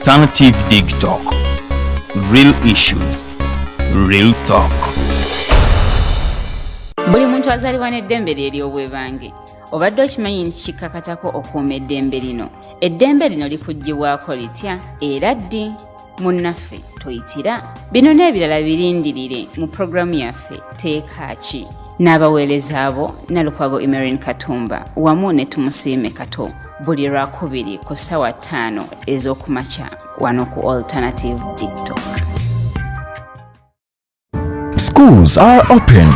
Alternative Digitalk. Real issues, real talk. Buli muntu azalibwa n'eddembe lye ery'obwebange. Obadde okimanyi nti kikakatako okuuma eddembe lino. Eddembe lino likuggyibwako litya era ddi? Munnaffe toyitira. Bino n'ebirala birindirire mu programu yaffe Teeka ki. N'abaweereza abo Nalukwago Emerin Katumba wamu ne Tumusiime Kato. Buli Lwakubiri ku ssaawa 5 ez'okumakya wano ku Alternative Digitalk. Schools are open.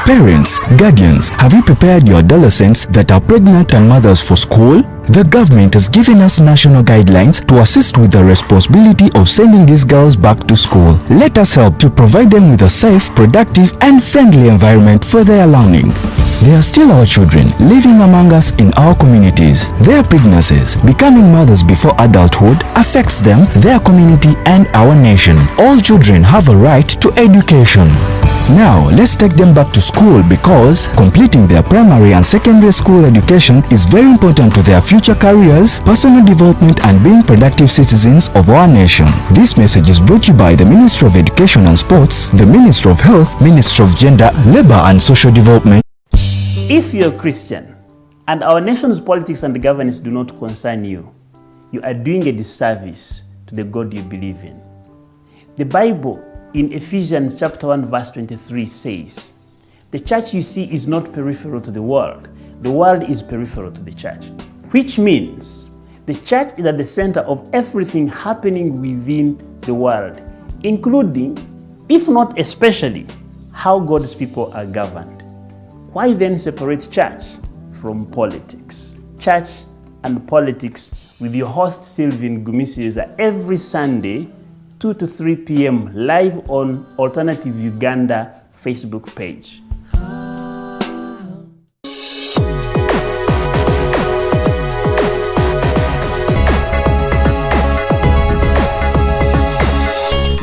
Parents, guardians, have you prepared your adolescents that are pregnant and mothers for school? The government has given us national guidelines to assist with the responsibility of sending these girls back to school. Let us help to provide them with a safe, productive and friendly environment for their learning. They are still our children living among us in our communities. Their pregnancies, becoming mothers before adulthood, affects them, their community and our nation. All children have a right to education. Now, let's take them back to school because completing their primary and secondary school education is very important to their future careers, personal development and being productive citizens of our nation. This message is brought to you by the Ministry of Education and Sports, the Ministry of Health, Ministry of Gender, Labour and Social Development. If you're a Christian and our nation's politics and governance do not concern you, you are doing a disservice to the God you believe in. The Bible in Ephesians chapter 1 verse 23 says, the church you see is not peripheral to the world is peripheral to the church. Which means the church is at the center of everything happening within the world, including, if not especially, how God's people are governed. Why then separate church from politics? Church and politics with your host Sylvain Gumisiriza every Sunday 2 to 3 p.m. live on Alternative Uganda Facebook page.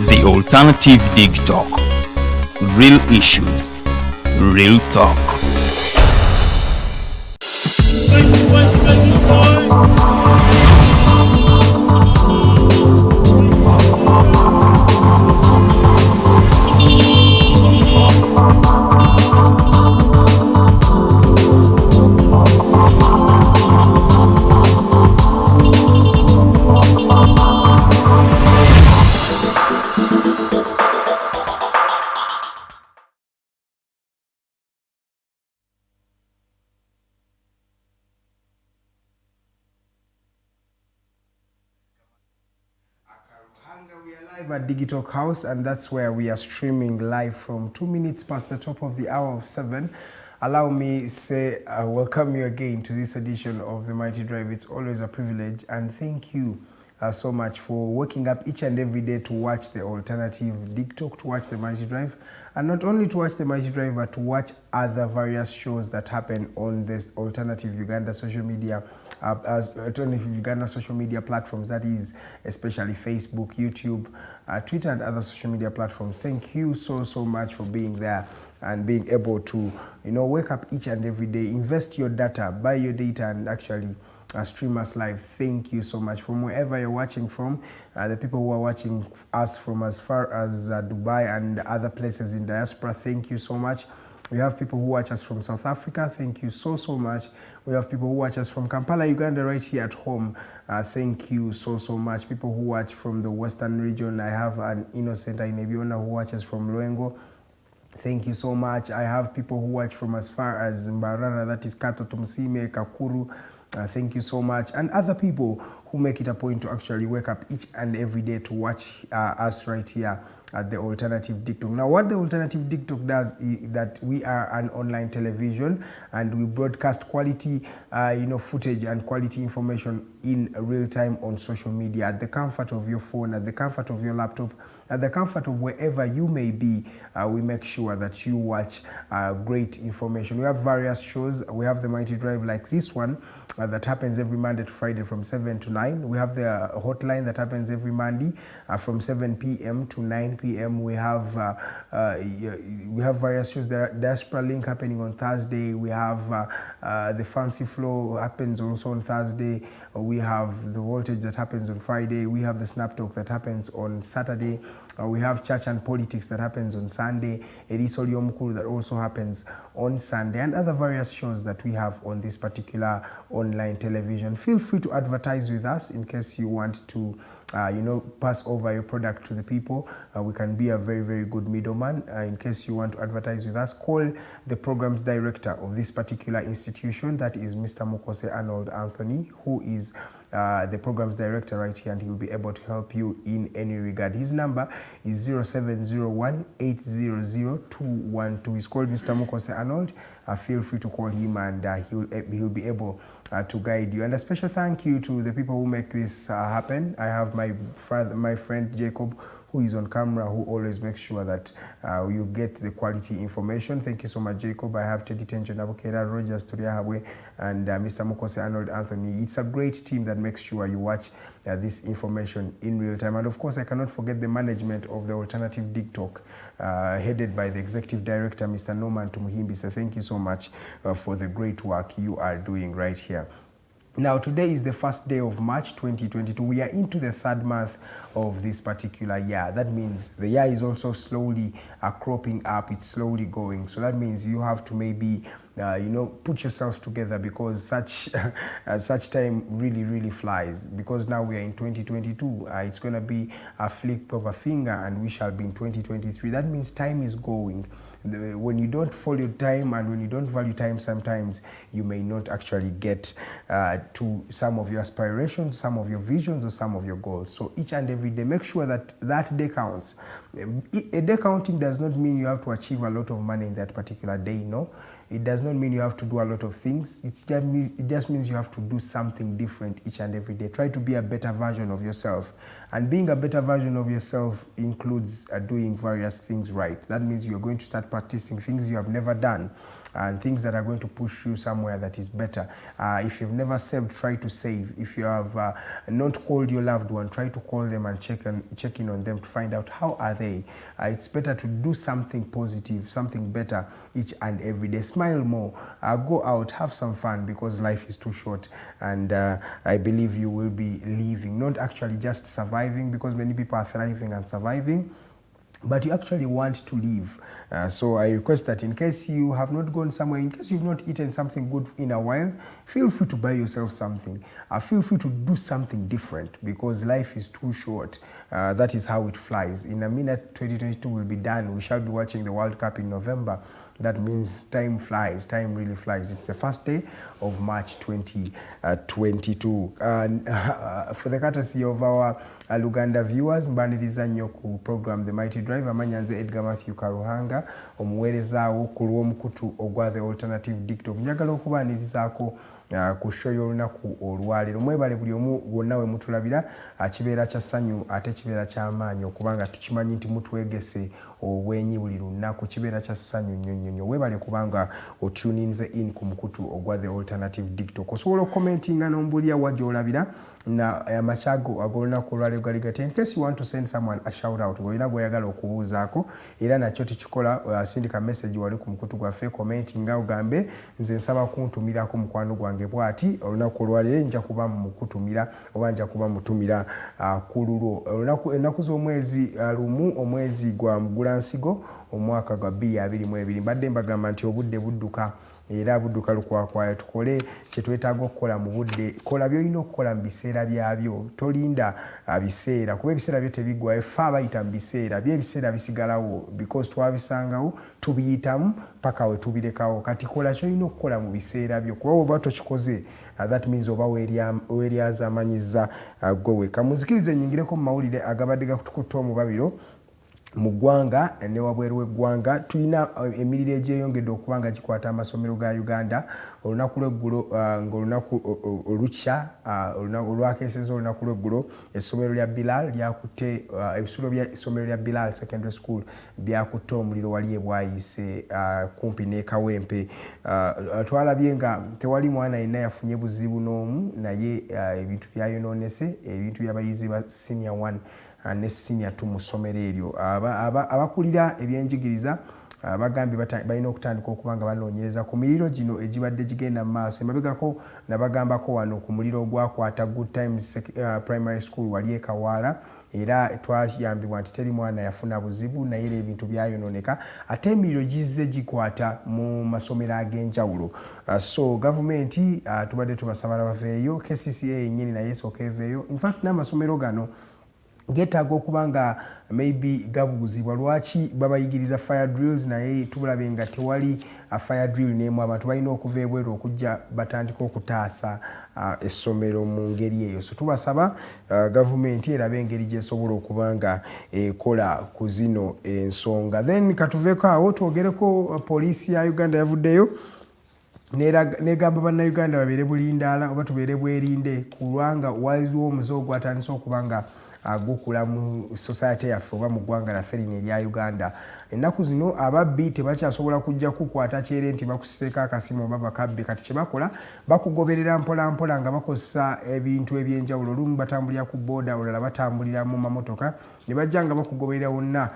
The Alternative Digitalk. Real issues, real talk. We are live at Digitalk House, and that's where we are streaming live from 2 minutes past the top of the hour of 7. Allow me say welcome you again to this edition of The Mighty Drive. It's always a privilege, and thank you so much for waking up each and every day to watch the Alternative Digitalk, to watch The Mighty Drive, and not only to watch The Mighty Drive, but to watch other various shows that happen on the Alternative Uganda social media, Alternative Uganda social media platforms, that is especially Facebook, YouTube, Twitter and other social media platforms. Thank you so much for being there and being able to, wake up each and every day, invest your data, buy your data and actually stream us live. Thank you so much. From wherever you're watching from, the people who are watching us from as far as Dubai and other places in diaspora, thank you so much. We have people who watch us from South Africa. Thank you so much. We have people who watch us from Kampala, Uganda, right here at home. Thank you so much. People who watch from the Western region. I have an Innocent Inebiona who watches from Luengo. Thank you so much. I have people who watch from as far as Mbarara, that is Kato, Tumsime, Kakuru. Thank you so much. And other people who make it a point to actually wake up each and every day to watch us right here at the Alternative Digitalk. Now, what the Alternative Digitalk does is that we are an online television and we broadcast quality, footage and quality information in real time on social media at the comfort of your phone, at the comfort of your laptop, at the comfort of wherever you may be. We make sure that you watch great information. We have various shows. We have the Mighty Drive like this one that happens every Monday to Friday from 7 to 9. We have the hotline that happens every Monday from 7 p.m. to 9 p.m. p.m. We have various shows. There are Diaspora Link happening on Thursday. We have the Fancy Flow happens also on Thursday. We have the Voltage that happens on Friday. We have the Snap Talk that happens on Saturday. We have Church and Politics that happens on Sunday. Erisoli Omukulu that also happens on Sunday, and other various shows that we have on this particular online television. Feel free to advertise with us in case you want to pass over your product to the people. We can be a very, very good middleman. In case you want to advertise with us, call the programs director of this particular institution, that is Mr. Mokose Arnold Anthony, who is the programs director right here, and he will be able to help you in any regard. His number is 0701-800-212. He's called Mr. Mokose Arnold. Feel free to call him, and he'll be able to guide you. And a special thank you to the people who make this happen. I have my friend Jacob, who is on camera, who always makes sure that you get the quality information. Thank you so much, Jacob. I have Teddy Tenjo Nabokera, Rogers Turiahabwe, and Mr. Mokose Arnold Anthony. It's a great team that makes sure you watch this information in real time. And of course, I cannot forget the management of the Alternative Digitalk, headed by the Executive Director, Mr. Norman Tumuhimbi. So thank you so much for the great work you are doing right here. Now, today is the first day of March 2022. We are into the third month of this particular year. That means the year is also slowly cropping up. It's slowly going. So that means you have to maybe put yourselves together, because such time really flies, because now we are in 2022. It's going to be a flick of a finger and we shall be in 2023. That means time is going. When you don't follow time and when you don't value time, sometimes you may not actually get to some of your aspirations, some of your visions, or some of your goals. So each and every day, make sure that that day counts. A day counting does not mean you have to achieve a lot of money in that particular day, no. It does not mean you have to do a lot of things. It just means you have to do something different each and every day. Try to be a better version of yourself. And being a better version of yourself includes doing various things right. That means you're going to start practicing things you have never done, and things that are going to push you somewhere that is better. If you've never saved, try to save. If you have not called your loved one, try to call them and check in on them to find out how are they. It's better to do something positive, something better each and every day. Smile more, go out, have some fun, because life is too short, and I believe you will be living, not actually just surviving, because many people are thriving and surviving, but you actually want to live. So I request that in case you have not gone somewhere, in case you've not eaten something good in a while, feel free to buy yourself something. Feel free to do something different, because life is too short. That is how it flies. In a minute, 2022 will be done. We shall be watching the World Cup in November. That means time flies, time really flies. It's the first day of March 2022. For the courtesy of our Uganda viewers, mbaniriza nnyo ku program The Mighty Drive. Amanyi nze Edgar Matthew Karuhanga, omuweerezaawo ku lw'omukutu ogwa The Alternative Digitalk. Njagala okubaanirizaako ku show y'olunaku olwaleero. Mwebale buli omu wonna we mutulabira, kibeera kya ssanyu ate kibeera ky'amaanyi, okubanga tukimanyi nti mutwegese obwenyi buli lunaku. Kibeera kya ssanyu nnyo. Weebale kubanga otuninze in ku mukutu ogwa The Alternative Digitalk. Osobola okukomentinga n'ombulira wa gy'olabira na amachago ag'olunaku olwaleero gali gati. In case you want to send someone a shout out, ng'olina gw'oyagala okubuuzaako, era nakyo tikikola, sindika message wali ku mukutu gwaffe, commentinga ogambe nze nsaba kuntumirako mukwano gwange bw'ati olunaku olwaleero, nja kuba mukutumira oba nja kuba mutumira ku lulwo. Ennaku z'omwezi lumu, omwezi gwa Mugulansigo, omwaka gwa 2022. Mbadde mbagamba nti obudde budduka, era budduka lukwakwayo. Tukole kye twetaaga okukola mu budde. Kola by'olina okukola mu biseera byabyo. Tolinda biseera, kuba ebiseera byo tebiggwayo. Ffe abayita mu biseera, ebiseera bisigalawo, because twabisangawo, tubiyitamu paka we tubirekawo. Kati kola ky'olina okukola mu biseera byo, kuba oba tokikoze, that means oba weeryazamanyiza gwe weka. Muzikirize nyingireko mu mawulire agabadde gakutukuta omubabiro mu ggwanga ne wabweru w'eggwanga. Tulina emirire egyeyongedde okuba nga gikwata amasomero ga Uganda. Olunaku lw'eggulo ng'olunaku olukya olwakeeseza olunaku lw'eggulo, essomero lya Bilal lyakutte, ebisulo by'essomero lya Bilal Secondary School byakutte omuliro wali ebwayise kumpi ne Kawempe. Twalabye nga tewali mwana yenna yafunye buzibu n'omu, naye ebintu byayonoonese, ebintu by'abayizi ba senior 1 ne senior 2 mu ssomero eryo. Abakulira ebyenjigiriza bagambye balina okutandika okubanga banoonyereza ku miliro gino egibadde gigenda mu maaso. Emabegako nabagambako wano ku muliro ogwakwata Good Times Primary School wali e Kawaala, era twayambibwa nti teri mwana yafuna buzibu naye era ebintu byayononeka, ate emiliro gizze gikwata mu masomero ag'enjawulo. So gavumenti tubadde tubasaba baveeyo, KCCA yennyini naye esooka eveeyo. In fact n'amasomero gano getaaga okubanga maybe gabuuzibwa lwaki babayigiriza fire drills naye tubulabe nga tewali fire drill n'emu. Abantu balina okuva ebweru okujja batandika okutaasa essomero mu ngeri eyo. So tubasaba gavumenti erabe engeri gyesobola okubanga ekola ku zino ensonga. Then katuveeko awo twogereko poliisi ya Uganda yavuddeyo negamba bannayuganda babeere bulindaala oba tubeere bwerinde kubanga waliwo omuze ogwatandise okubanga gukula mu society yaffe oba mu ggwanga laffe lino erya Uganda. Ennaku zino ababbi tebakyasobola kujja kukwata kyere nti bakusiseeko akasimu oba bakabbe. Kati kye bakola bakugoberera mpola mpola nga bakozesa ebintu ebyenjawulo. Olumu batambulira ku booda, olala batambulira mu mamotoka, ne bajja nga bakugoberera wonna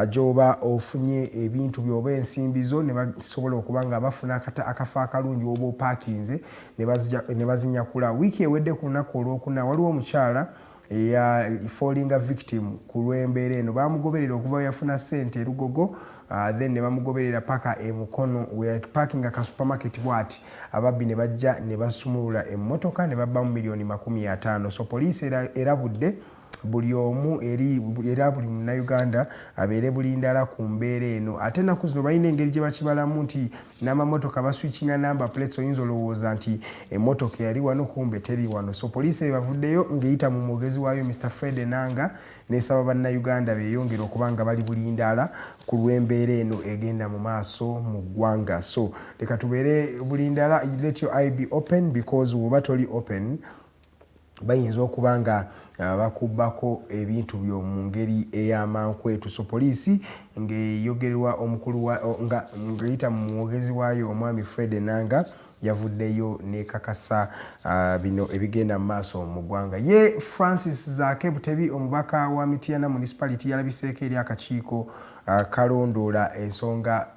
gy'oba ofunye ebintu by'oba ensimbizo, ne basobola okuba nga bafuna akafo akalungi oba opaakinze ne bazinyakula. Wiiki ewedde ku lunaku olwokuna waliwo omukyala ya falling victim ku lw'embeera eno. Bamugoberera okuva yafuna ssente Lugogo, then ne bamugoberera paka emukono we parking aka supermarket bwati. Ababbi ne bajja ne basumulula emmotoka ne babba mu milioni 50. So poliisi erabudde buli omu era buli munnayuganda abeere bulindaala ku mbeera eno. Ate ennaku zino balina engeri gye bakibalamu nti n'amamotoka baswitchinga number plates, oyinza olowooza nti emmotoka yali wano kumbe teri wano. So poliisi ebavuddeyo ng'eyita mu mwogezi waayo Mr. Fred Enanga n'esaba bannayuganda beeyongera okuba nga bali bulindaala ku lw'embeera eno egenda mu maaso mu ggwanga. So leka tubeere bulindaala, let your eye be open because woba toli open bayinza okuba nga bakubbako ebintu by'omu ngeri ey'amankwetu. So poliisi ng'eyogerwa omukulu ng'eyita mu mwogezi waayo omwami Fred Enanga yavuddeyo nekakasa bino ebigenda mu maaso mu ggwanga. Ye Francis Zaake Butebi, omubaka wa Mityana municipality, yalabiseeko eri akakiiko kalondoola ensonga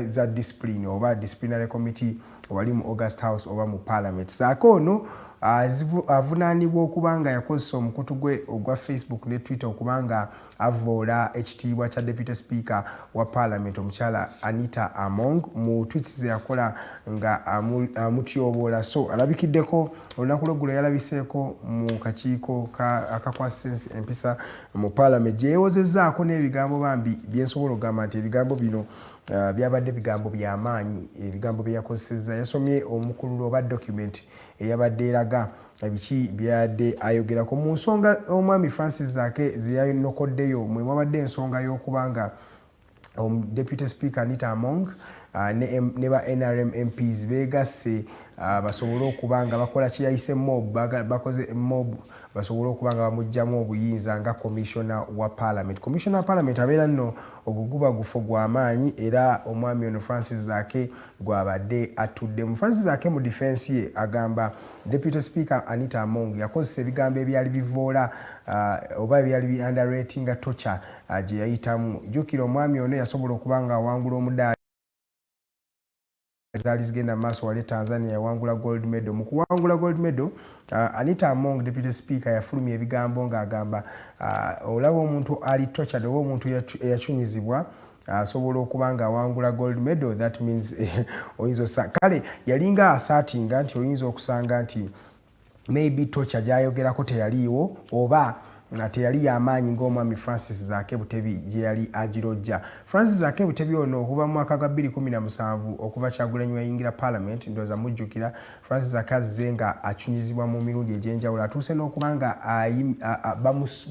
za discipline oba disciplinary committee wali mu August House oba mu Parliament. Zaake ono avunaanibwa okubanga yakozesa omukutu gwe ogwa Facebook ne Twitter okubanga avoola ekitiibwa kya Deputy Speaker wa Parliament omukyala Anita Among mu tweets ze yakola nga amutyoboola. So alabikiddeko olunaku lw'eggulo yalabiseeko mu kakiiko akakwasisa empisa mu Parliament gye yeewozezzaako n'ebigambo bambi byensobola okugamba nti ebigambo bino byabadde bigambo by'amaanyi. Ebigambo bye yakozesezza, yasomye omukululo oba document eyabadde eraga ebiki byadde ayogerako mu nsonga omwami Francis Zaake ze yanokoddeyo. Mwe mwabadde ensonga y'okubanga Deputy Speaker Anita Among ne ba NRM MPs beegasse basobole okubanga bakola kye yayise mob, bakoze mob basobole okubanga bamugjamu obuyinza nga Commissioner wa Parliament. Commissioner wa Parliament abeera nno oguguba gufo gw'amaanyi era omwami ono Francis Zaake gwabadde atuddemu. Francis Zaake mu defense ye agamba Deputy Speaker Anita Among yakozesa ebigambo ebyali bivoola oba ebyali bi underrating torture gye yayitamu. Jjukira omwami ono yasobola okubanga awangula omudaali zaali zigenda maaso wali Tanzania yawangula gold medal. Mu kuwangula gold medal Anita Among Deputy Speaker yafulumya ebigambo ng'agamba olaba omuntu ali tortured oba omuntu eyachunyizibwa asobola okubanga awangula gold medal, that means oyinza kale yalinga asaatinga nti oyinza okusanga nti maybe torture gyayogerako teyaliiwo oba teyali y'amaanyi ng'omwami Francis Zaake Butebi gye yali agirojja. Francis Zaake Butebi ono okuva mu mwaka gwa 2017 okuva Kyagulanyi yayingira Parliament, ndowooza mujjukira, Francis Zaake azze nga achunyizibwa mu mirundi egy'enjawulo. Atuuse n'okubanga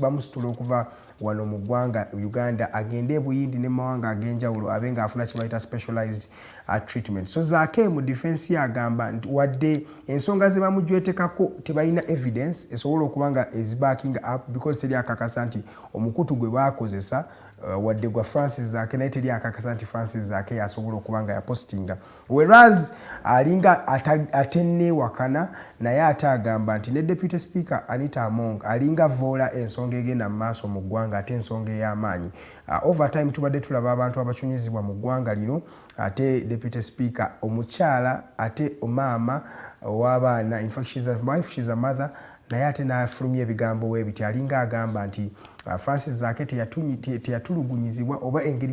bamusitula okuva wano mu ggwanga Uganda agende e Buyindi ne mawanga ag'enjawulo abe ng'afuna kye bayita specialized treatment. So Zaake mu defense ye agamba nti wadde ensonga ze bamujwetekako tebalina evidence esobola okubanga is backing up because teri akakasa nti omukutu gwe bakozesa wadde gwa Francis Zaake naye teri akakasa nti Francis Zaake yasobola okubanga yapostinga, whereas alinga atenne wakana naye ate agamba nti ne Deputy Speaker Anita Among alinga vola ensonga egenda mu maaso mu ggwanga ate ensonga ey'amaanyi. Over time tubadde tulaba abantu abachunyizibwa mu ggwanga lino, ate Deputy Speaker omukyala ate maama ow'abaana, in fact she's a wife, she's a mother, naye ate n'afulumya ebigambo weebiti alinga agamba nti Francis Zaake teyatulugunyizibwa oba engeri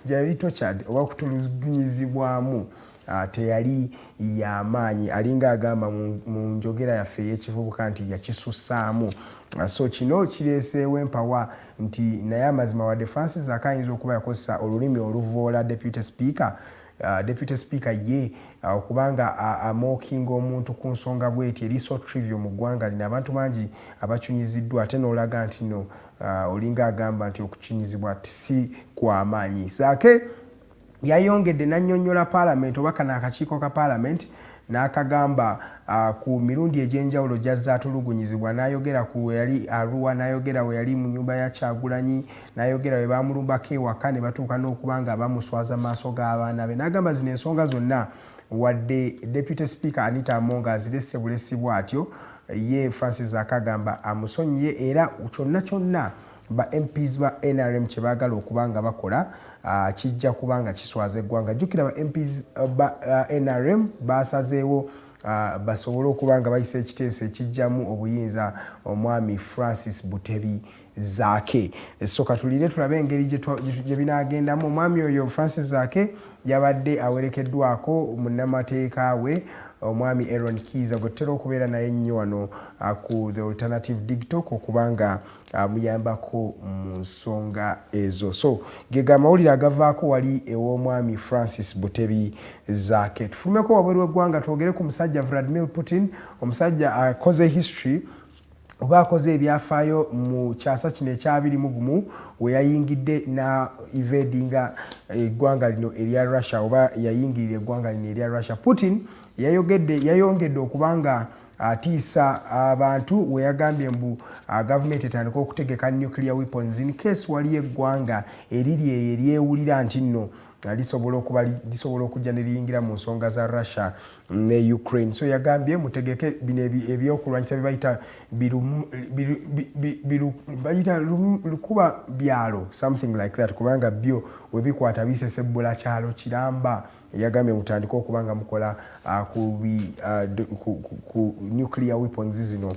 gyali tortured oba kutulugunyizibwamu teyali y'amaanyi, alinga agamba mu njogera yaffe ey'ekivubuka nti yakisussaamu. So kino kireeseewo empawa nti naye amazima wadde Francis Zaake ayinza okuba yakozesa olulimi oluvoola Deputy Speaker, Deputy Speaker ye okubanga amookinga omuntu ku nsonga bweti eri so trivial mu ggwanga lino, abantu bangi abakyunyiziddwa ate n'olaga nti no olinga agamba nti okukyunyizibwa si kw'amaanyi. Zaake yayongedde n'annyonnyola Parliament oba kano akakiiko ka Parliament n'akagamba ku mirundi egy'enjawulo gy'azze atulugunyizibwa, n'ayogera ku we yali Arua, n'ayogera we yali mu nnyumba ya Kyagulanyi, n'ayogera we baamulumbako ewaka ne batuuka n'okuba nga bamuswaza maaso g'abaana be. N'agamba zino ensonga zonna wadde Deputy Speaker Anita Among aziresse bulesi bw'atyo, ye Francis Zaake agamba amusonyiye era kyonna ba MPs ba NRM kye baagala okubanga bakola kijja kubanga kiswaza eggwanga. Jjukira ba MPs ba NRM basazeewo basobole okubanga bayisa ekiteeso ekijjamu obuyinza omwami Francis Butebi Zaake. So katulire tulabe engeri gye binaagendamu. Omwami oyo Francis Zaake yabadde awerekeddwako munnamateeka we omwami Aaron Kiiza gwe tutera okubeera naye nnyo wano ku The Alternative Digitalk okubanga muyambako mu nsonga ezo. So gega amawulire agavaako wali ew'omwami Francis Butebi Zaake. Tufulumeko wabweru w'eggwanga twogere ku musajja Vladimir Putin, omusajja akoze history oba akoze ebyafaayo mu kyasa kino ekya-21 we yayingidde na evadinga eggwanga lino erya Russia oba yayingirira eggwanga lino erya Russia. Putin yayongedde okubanga atiisa abantu we yagambye mbu gavumenti etandika okutegeka nuclear weapons in case wali eggwanga eriri eryewulira nti nno lisobola okujja ne liyingira mu nsonga za Russia ne Ukraine. So yagambye mutegeke bino ebyokulwanyisa bayita lukuba byalo, something like that, kubanga byo we bikwata bisesebbula kyalo kiramba. Yagambye mutandika okubanga mukola ku nuclear weapons zino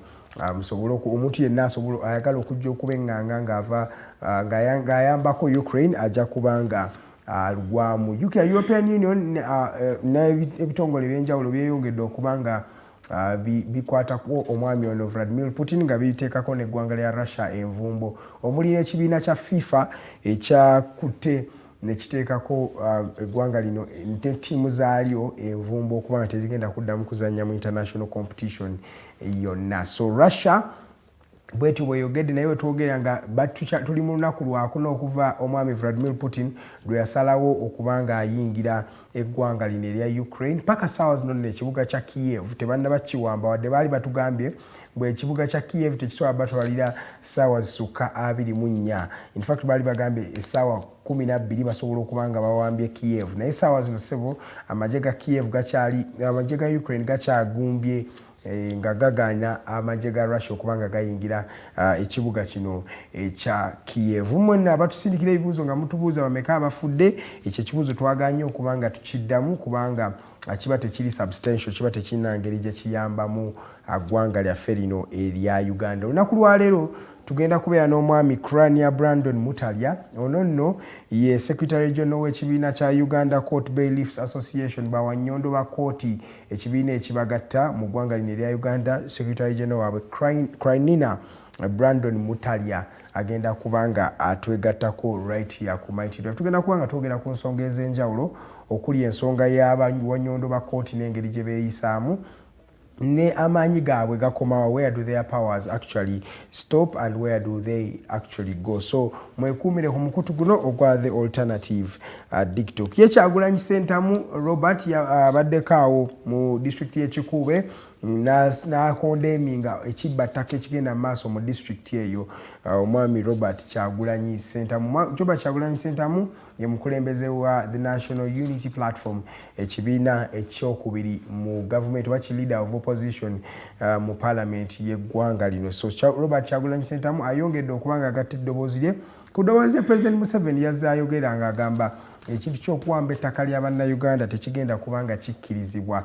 musobole omuntu yenna ayagala okujja okubeŋŋanga ng'ava ng'ayambako Ukraine ajja kubanga alugwamu. European Union n'ebitongole ebyenjawulo byeyongedde okubanga bikwatako omwami ono Vladimir Putin nga biteekako n'eggwanga lya Russia envumbo. Omuli n'ekibiina kya FIFA ekyakutte nekiteekako eggwanga lino ne ttiimu zaalyo envumbo okubanga tezigenda kuddamu kuzannya mu international competition yonna. So Russia bweti bweyogedde naye wetwogera nga tuli mu lunaku lwakuna okuva omwami Vladimir Putin lwe yasalawo okubanga ayingira eggwanga lino erya Ukraine. Paka saawa zino nno ekibuga kya Kiev tebannaba kiwamba wadde baali batugambye bwe ekibuga kya Kiev tekisobola batwalira saawa zisukka 24. In fact baali bagambye essaawa 12 basobola okubanga bawambye Kiev, naye saawa zino ssebo amagye ga Kiev amagye ga Ukraine gakyagumbye nga gaganya amagye ga Russia okubanga gayingira ekibuga kino ekya Kiev. Mwenna abatusindikira ebibuuzo nga mutubuuza bameka abafudde, ekyo ekibuuzo twaganye okubanga tukiddamu kubanga kiba tekiri substantial, kiba tekirina ngeri gye kiyambamu ggwanga lyaffe lino erya Uganda. Olunaku lwa leero tugenda kubeera n'omwami Cranimer Brandon Mutalya. Ono nno ye Secretary General w'ekibiina kya Uganda Court Baillfs Association ba Wanyondo ba kkooti, ekibiina ekibagatta mu ggwanga lino erya Uganda. Secretary General waabwe Cranimer Brandon Mutalya agenda kubanga atwegattako right here ku Mighty Drive. Tugenda kubanga twogera ku nsonga ez'enjawulo okuli ensonga y'Abanyondo ba kkooti n'engeri gye beeyisaamu ne amanyi gaabwe gakomawa, where do their powers actually stop and where do they actually go. So mwekuumire ku mukutu guno ogwa The Alternative Digitalk. Ye Kyagulanyi Center mu Robert abaddeko awo mu district y'e Kikuube na condemninga ekibattaka ekigenda maaso mu district eyo omwami Robert Kyagulanyi Ssentamu. Robert Kyagulanyi Ssentamu ye mukulembeze wa the National Unity Platform, ekibiina ekyokubiri mu government wachi leader of opposition mu parliament yeggwanga lino. So Robert Kyagulanyi Ssentamu ayongedde okubanga agatta eddoboozi lye ku ddoboozi President Museveni yazze ayogera ng'agamba ekintu ky'okuwamba ettaka lya bannayuganda tekigenda kubanga kikkirizibwa.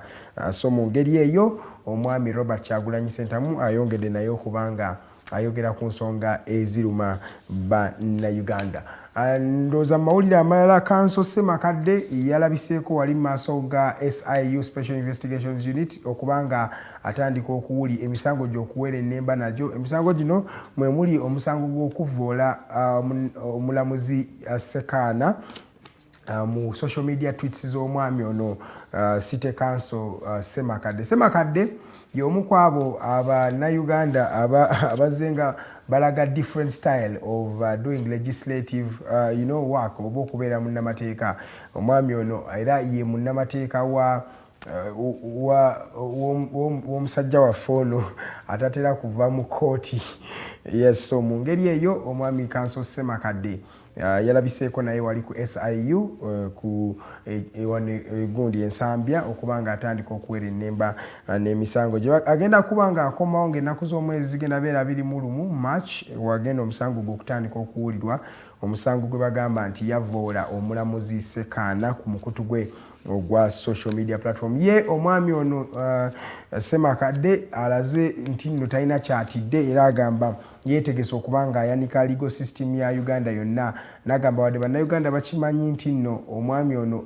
So mu ngeri eyo omwami Robert Kyagulanyi Ssentamu ayongedde naye okubanga ayogera ku nsonga eziruma bannayuganda. Ndowooza mawulire amalala Kanso Ssemakadde yalabiseeko wali mu maaso ga SIU Special Investigations Unit okubanga atandika okuwuli emisango gy'okuwera ennemba nagyo. Emisango gino mwe muli omusango gw'okuvvoola omulamuzi Sekaana mu social media tweets z'omwami ono City Council Ssemakadde. Ssemakadde y'omu ku abo Abannayuganda abazenga balaga different style of doing legislative work oba okubeera munnamateeka. Omwami ono era ye munnamateeka w'omusajja waffe ono atatera kuva mu kkooti. Yes, so mu ngeri eyo omwami Kanso Ssemakadde yalabiseeko naye wali ku SIU ku gundi ensambya okubanga atandika okuwera ennemba n'emisango gye agenda kubanga akomawo ng'ennaku z'omwezi zigenda beera 21 March wagenda omusango gwe okutandika okuwulirwa, omusango gwe bagamba nti yavvoola omulamuzi Sekaana ku mukutu gwe ogwa social media platform. Ye omwami ono Ssemakadde alaze nti nno talina kyatidde era agamba yeetegese okubanga ayanika legal system ya Uganda yonna. N'agamba wadde bannayuganda bakimanyi nti nno omwami ono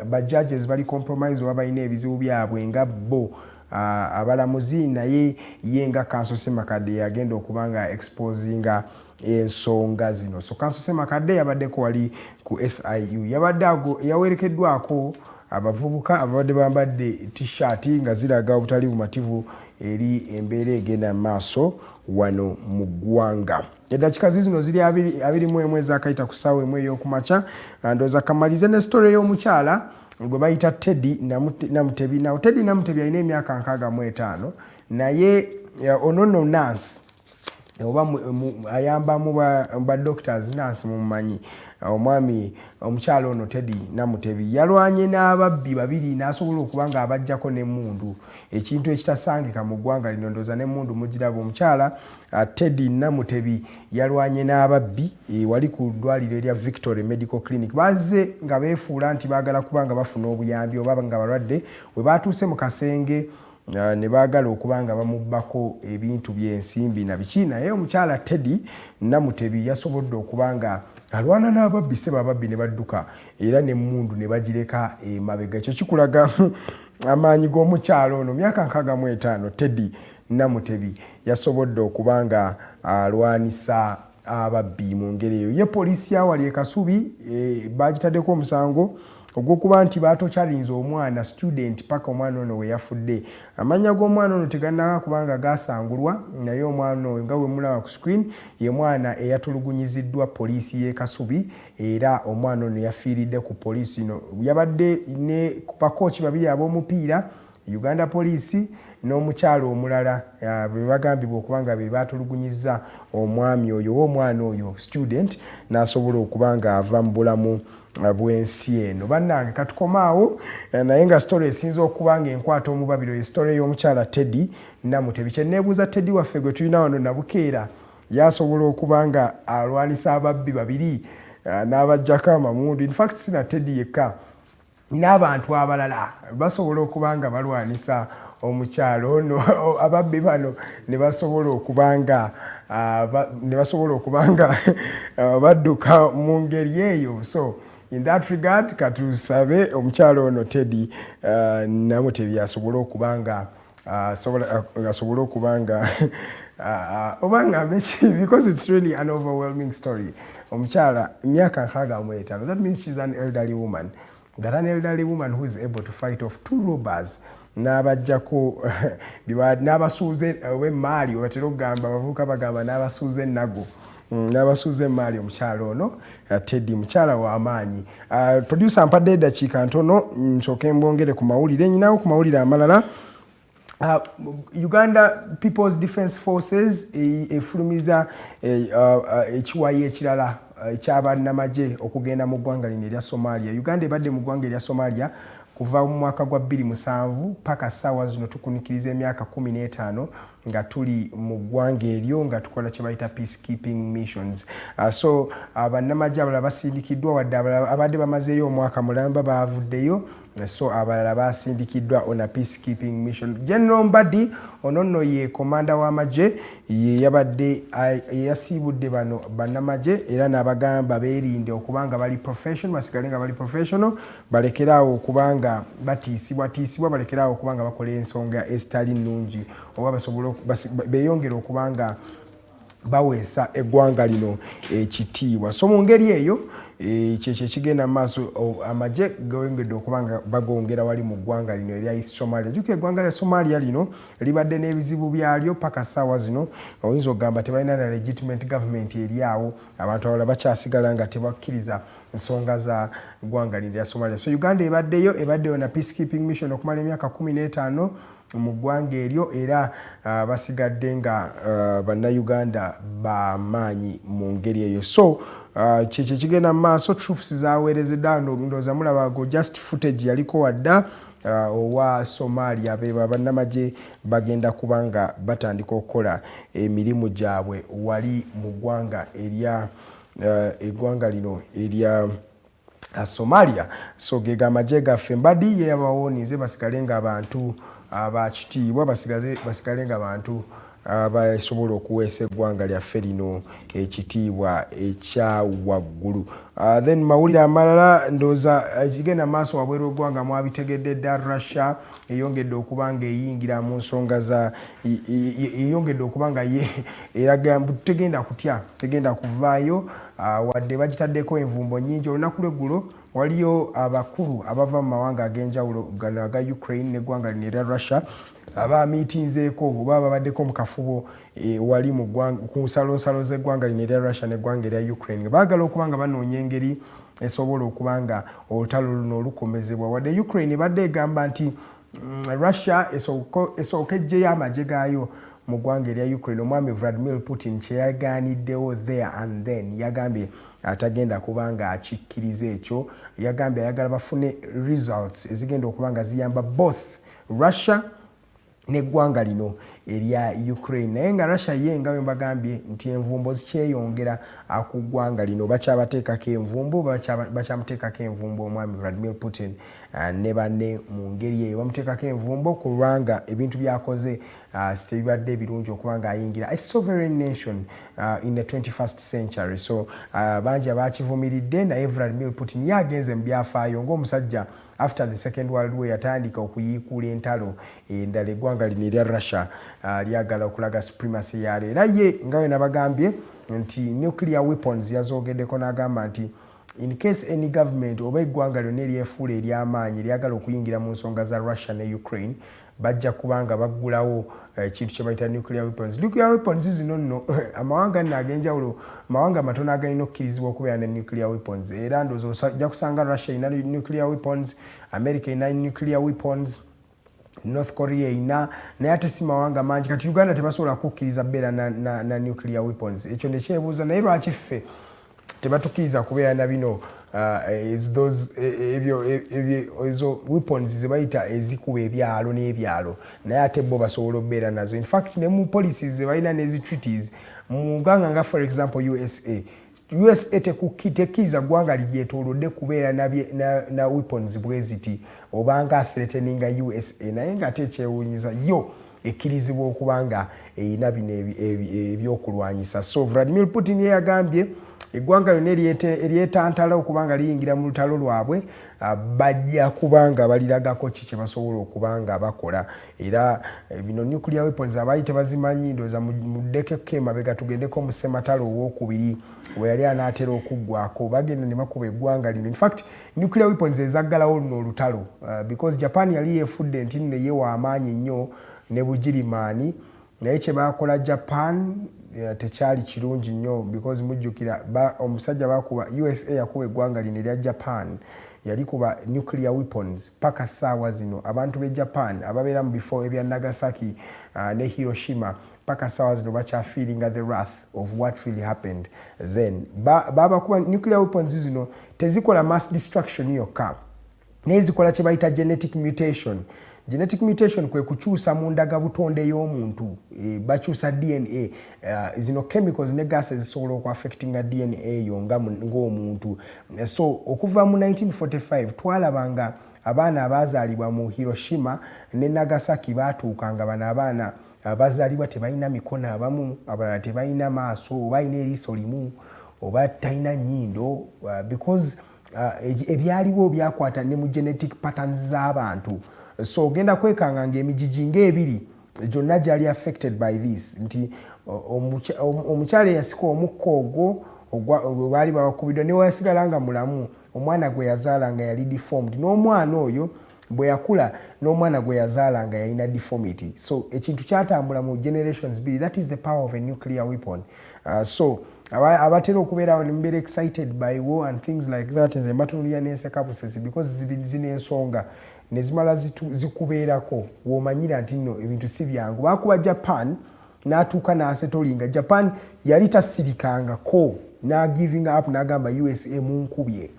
ba judges bali compromise oba balina ebizibu byabwe nga bo abalamuzi, naye ye nga Kanso Ssemakadde yagenda okubanga exposinga ensonga zino. So Kanso Ssemakadde yabaddeko wali ku SIU, yabadde yawerekeddwako abavubuka ababadde bambadde t-shirt nga ziraga obutali bumativu eri embeera egenda maaso wano mu ggwanga. Eddakiika zino ziri 21 ezakayita ku ssaawa emu ey'okumakya. Ndowooza kamalize ne story y'omukyala gwe bayita Teddy Namutebi. Naw Teddy Namutebi alina emyaka 65 naye ono nurse oba ayamba mu ba doctors nurse mumanyi. Omwami omukyala ono Teddy Namutebi yalwanye n'ababbi babiri n'asobola okubanga abajjako n'emmundu, ekintu ekitasangika mu ggwanga lino. Ndowooza n'emmundu mugiraba. Omukyala Teddy Namutebi yalwanye n'ababbi wali ku ddwaliro erya Victory Medical Clinic. Bazze nga beefuula nti baagala kubanga bafuna obuyambi oba nga balwadde, we batuuse mu kasenge ne baagala okubanga bamubbako ebintu by'ensimbi na biki, naye omukyala Teddy Namutebi yasobodde okubanga alwana n'ababbi, ababbi ne badduka era n'emmundu ne bagireka emabega. Ekyo kikulaga amaanyi g'omukyala ono. Myaka 65 Teddy Namutebi yasobodde okubanga alwanisa ababbi mu ngeri eyo. Ye poliisi yawali e Kasubi bagitaddeko omusango ogw'okuba nti baatokyalinze omwana student paka omwana ono we yafudde. Amanya g'omwana ono tegannaba kubanga gaasangulwa, naye omwana ono nga we mulaba ku screen ye mwana eyatulugunyiziddwa poliisi y'e Kasubi era omwana ono yafiiridde ku poliisi ino. Yabadde ne bakooki babiri ab'omupiira Uganda Police n'omukyala omulala be bagambibwa okubanga be baatulugunyizza omwami oyo omwana oyo student n'asobola okubanga ava mu bulamu bw'ensi eno. Bannange katukomaawo naye nga story esinza okubanga enkwata omubabiro ye story y'omukyala Teddy Namutebi. Kye neebuuza Teddy waffe gwe tulina wano Nabukeera yasobola okubanga alwanisa ababbi babiri n'abajjako amamundu. In fact sina Teddy yekka, n'abantu abalala basobola okubanga balwanisa omukyalo ono. Ababbi bano ne basobola okubanga badduka mu ngeri eyo. So in that regard katusabe omukyalo ono Teddy Namutebi asobola okubanga obanga because it's really an overwhelming story. Omukyala myaka 65, that means she's an elderly woman. That an elderly woman who is able to fight off two robbers n'abajjako n'abasuuze w'emmaali obatera okugamba abavubuka bagamba n'abasuuze ennago n'abasuuze emmaali. omukyalo ono Teddy mukyala w'amaanyi. Producer ampadde eddakiika ntono nsooke mbongere ku mawulire, nyinawo ku mawulire amalala Uganda People's Defence Forces efulumiza ekiwayi ekirala ekyabannamagye okugenda mu ggwanga lino erya Somalia. Uganda ebadde mu ggwanga erya Somalia kuva mu mwaka gwa 2007 paka ssaawa zino tukunikiriza emyaka 15 nga tuli mu ggwanga eryo nga tukola kye bayita peacekeeping missions. So bannamagye abalala basindikiddwa wadde abadde bamazeeyo omwaka mulamba bavuddeyo, so abalala basindikiddwa on a peacekeeping mission. General Mbadi ono nno ye komanda w'amagye ye yabadde yasiibudde bano bannamagye era n'abagamba beerinde okubanga bali professional, basigale nga bali professional, balekeraawo okubanga batiisibwa, balekeraawo okubanga bakola ensonga ezitali nnungi oba basobole beeyongera okubanga baweesa eggwanga lino ekitiibwa. So mu ngeri eyo kyekyo ekigenda mu maaso amagye gayongedde okubanga bagongera wali mu ggwanga lino erya East Somalia. Jjukira eggwanga lya Somalia lino libadde n'ebizibu byalyo paka ssaawa zino oyinza okugamba tebalina na legitimate government eri awo, abantu abalala bakyasigala nga tebakkiriza ensonga za ggwanga lino erya Somalia. So Uganda ebaddeyo na peacekeeping mission okumala emyaka 15 mu ggwanga eryo era basigadde nga bannayuganda bamaanyi mu ngeri eyo. So kyekyo kigenda mu maaso, troops zaweerezeddwa, ndowooza mulaba just footage yaliko wadda owa Somalia beba bannamagye bagenda kubanga batandika okukola emirimu gyabwe wali mu ggwanga erya eggwanga lino erya Somalia. So gega amagye gaffe Mbadi ye yabawonize basigale nga abantu abakitiibwa, basigale nga abantu basobola okuweesa eggwanga lyaffe lino ekitiibwa ekya waggulu. Then mawulire amalala ndowooza ekigenda maaso wabweru w'eggwanga mwabitegedde dda Russia eyongedde okuba nga eyingira mu nsonga za eyongedde okuba nga eraga tegenda kuvaayo wadde bagitaddeko envumbo nnyingi. Olunaku lw'eggulo waliyo abakulu abava mu mawanga ag'enjawulo gano aga Ukraine n'eggwanga lino erya Russia abamiitinzeeko oba babaddeko mu kafubo wali mu ku nsalonsalo z'eggwanga lino erya Russia n'eggwanga erya Ukraine. Baagala okuba nga banoonya engeri esobola okuba nga olutalo luno olukomezebwa, wadde Ukraine ebadde egamba nti Russia esooka eggyeyo amagye gaayo mu ggwanga erya Ukraine. Omwami Vladimir Putin kye yagaaniddewo there and then yagambye atagenda kubanga akikkiriza ekyo, yagambye ayagala bafune results ezigenda okubanga ziyamba both Russia n'eggwanga lino erya Ukraine. Naye nga Russia ye nga bwe mbagambye nti envumbo zikyeyongera ku ggwanga lino, bakyabateekako envumbo, bakyamuteekako envumbo omwami Vladimir Putin ne banne mu ngeri eyo bamuteekako envumbo kulwanga ebintu byakoze tebibadde ebirungi okuba nga ayingira a sovereign nation in the 21st century. So bangi abakivumiridde, naye Vladimir Putin yagenze mu byafaayo ng'omusajja after the Second World War yatandika okuyiikuula entalo endala eggwanga lino erya Russia lyagala okulaga supremacy yalyo. Era ye nga we nabagambye nti nuclear weapons yazoogeddeko n'agamba nti in case any government oba eggwanga lyonna eryefuula ery'amaanyi lyagala okuyingira mu nsonga za Russia ne Ukraine bajja kubanga baggulawo ekintu kye bayita nuclear weapons. Nuclear weapons zino nno amawanga nno ag'enjawulo, amawanga matono agalina okkirizibwa okubeera ne nuclear weapons. Era ndowooza ojja kusanga Russia erina nuclear weapons, America erina nuclear weapons, North Korea erina, naye ate si mawanga mangi. Kati Uganda tebasobola kukkiriza beera na nuclear weapons. Ekyo ne kyebuuza naye lwaki ffe tebatukkiriza kubeera na bino ezo weapons ze bayita ezikuba ebyalo n'ebyalo, naye ate bo basobola okubeera nazo. In fact ne mu policies ze balina n'ezi treaties mu ggwanga nga for example USA tekkiriza ggwanga ligyetoolodde kubeera na weapons bwe ziti obanga threateninga USA, naye ng'ate ekyewuunyiza yo ekkirizibwa okuba nga erina bino ebyokulwanyisa. So Vladimir Putin ye yagambye eggwanga lyonna eryetantala okubanga liyingira mu lutalo lwabwe bajja kubanga baliragako ki kye basobola okubanga bakola. Era bino nuclear weapons abaali tebazimanyi, ndowooza muddekeko emabega tugendeko mu ssematalo owookubiri we yali anaatera okuggwako, bagenda ne bakuba eggwanga lino. In fact nuclear weapons ezaggalawo luno olutalo because Japan yali yeefudde nti nno ye w'amaanyi nnyo ne Bugirimaani naye kye bakola Japan tekyali kirungi nnyo because mujjukira omusajja bakuba USA yakuba eggwanga lino erya Japan yalikuba nuclear weapons paka ssaawa zino abantu be Japan ababeera mu bifo ebya Nagasaki ne Hiroshima paka ssaawa zino bakyafiiringa the wrath of what really happened then. Babakuba nuclear weapons zino tezikola mass destruction yokka naye zikola kye bayita genetic mutation. Genetic mutation kwe kukyusa mu ndagabutonde y'omuntu bakyusa DNA zino chemicals ne gases zisobola okuaffectinga DNA yo ng'omuntu. So okuva mu 1945 twalabanga abaana abazaalibwa mu Hiroshima ne Nagasaki baatuukanga bano abaana abazaalibwa tebalina mikono abamu abalala tebalina maaso oba alina eriiso limu oba talina nnyindo because ebyaliwo byakwata ne mu genetic patterns z'abantu. So genda kwekanga ng'emijiji ng'ebiri gyonna gyali affected by this nti omukyala eyasika omukka ogwo baali babakubiddwa ne wasigala nga mulamu omwana gwe yazaala nga yali deformed n'omwana oyo bwe yakula n'omwana gwe yazaala nga yalina deformity. So ekintu kyatambula mu generations biri. That is the power of a nuclear weapon. So abatera okubeerawo ne mubeera excited by war and things like that nze mbatunulira n'enseka busesi because zina ensonga ne zimala zikubeerako w'omanyira nti nno ebintu si byangu. Bakuba Japan n'atuuka n'asetolinga. Japan yali tasirikangako giving up n'agamba USA munkubye.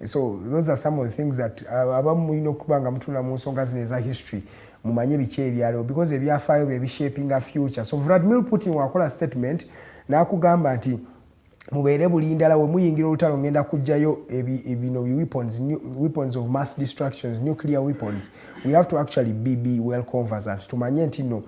So those are some of the things that abamu mulina okuba nga mutula mu nsonga zino eza history mumanye biki ebyaliwo because ebyafaayo bye bishaping a future. So Vladimir Putin wakola statement n'akugamba nti mubeere bulindala we muyingira olutalo ngenda kujjayo bino weapons of mass destructions, nuclear weapons. We have to actually be well conversant tumanye nti no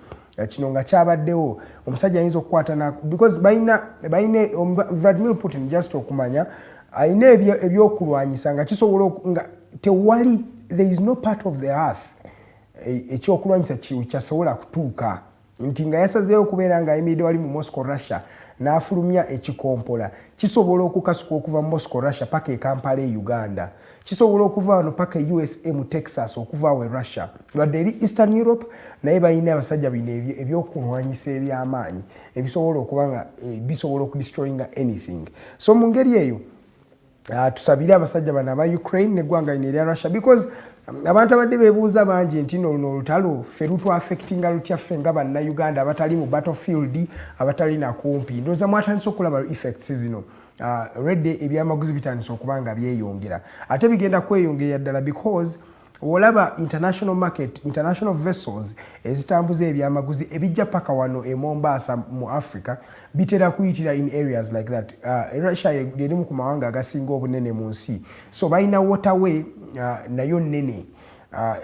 kino nga kyabaddewo omusajja ayinza okukwata because baine Vladimir Putin just okumanya ayina ebyokulwanyisa nga kisobola nga tewali there is no part of the earth ekyokulwanyisa kyasobola kutuuka nti nga yasazeewo okubeera nga ayimiridde wali mu Moscow Russia n'afulumya ekikompola kisobola okukasuka okuva mu Moscow Russia paka e Kampala e Uganda kisobola okuva wano paka USA mu Texas okuva we Russia wadde eri Eastern Europe naye balina abasajja bino ebyokulwanyisa eby'amaanyi ebisobola okuba nga bisobola okudestroyinga anything. So mu ngeri eyo tusabire abasajja bano aba Ukraine neggwanga lino erya Russia because abantu abadde beebuuza bangi nti no olutalo ffe lutwaffectinga lutya ffe nga bannayuganda abatali mu battlefield abatali nakumpi. Ndowooza mwatandise okulaba effects zino redde ebyamaguzi bitandise okuba nga byeyongera ate bigenda kweyongerera ddala because olaba international market international vessels ezitambuza ebyamaguzi ebijja paka wano e Mombasa mu Africa bitera kuyitira in areas like that. Russia yerimu ku mawanga agasinga obunene mu nsi so balina waterway nayo nnene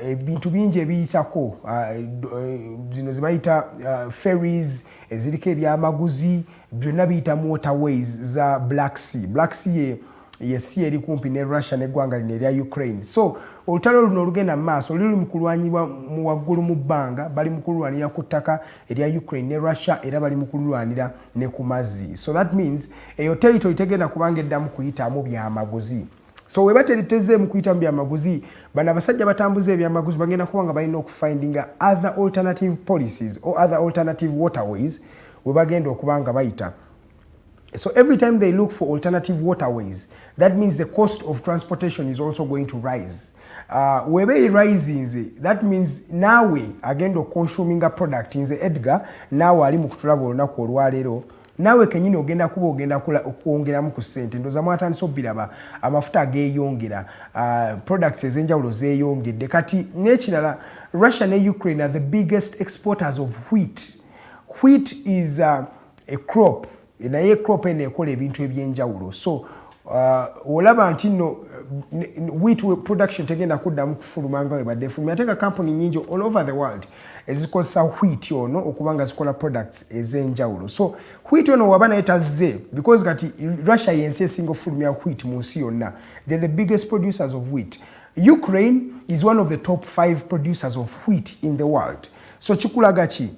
ebintu bingi ebiyitako zino zibayita ferries eziriko ebyamaguzi byonna biyita mu waterways za Black Sea yesi eri kumpi ne Russia neggwanga lino erya Ukraine. So olutalo luno olugenda mu maaso luli mu kulwanyibwa mu waggulu mu bbanga bali mu kulwanira ku ttaka erya Ukraine ne Russia era bali mu kulwanira ne ku mazzi. So that means eyo territory tegenda kubanga eddamu kuyitamu byamaguzi. So we bateriteze mu kuyita mu byamaguzi bano abasajja batambuza ebyamaguzi bagenda kubanga balina okufindinga other alternative policies or other alternative waterways we bagenda okubanga bayita. So every time they look for alternative waterways, that means the cost of transportation is also going to rise. Webe rising, that means nawe agenda consuming a product in the Edgar, nawe ali mu kutulaba olunaku olwaleero nawe kenyini ogenda kuba ogenda kwongeramu ku ssente ndowooza mwatandise obbiraba amafuta ageeyongera products ezenjawulo zeeyongedde kati n'ekirala Russia ne Ukraine are the biggest exporters of wheat. Wheat is a crop naye crop eno ekola ebintu ebyenjawulo so olaba nti nno wheat production tegenda kuddamu kufuluma nga webadde efuluma ate nga company nyingi all over the world ezikozesa wheat ono okubanga zikola products ez'enjawulo so wheat ono waba naye tazze because kati Russia yensi esinga ofulumya wheat mu nsi yonna they're the biggest producers of wheat. Ukraine is one of the top 5 producers of wheat in the world. So kikulaga ki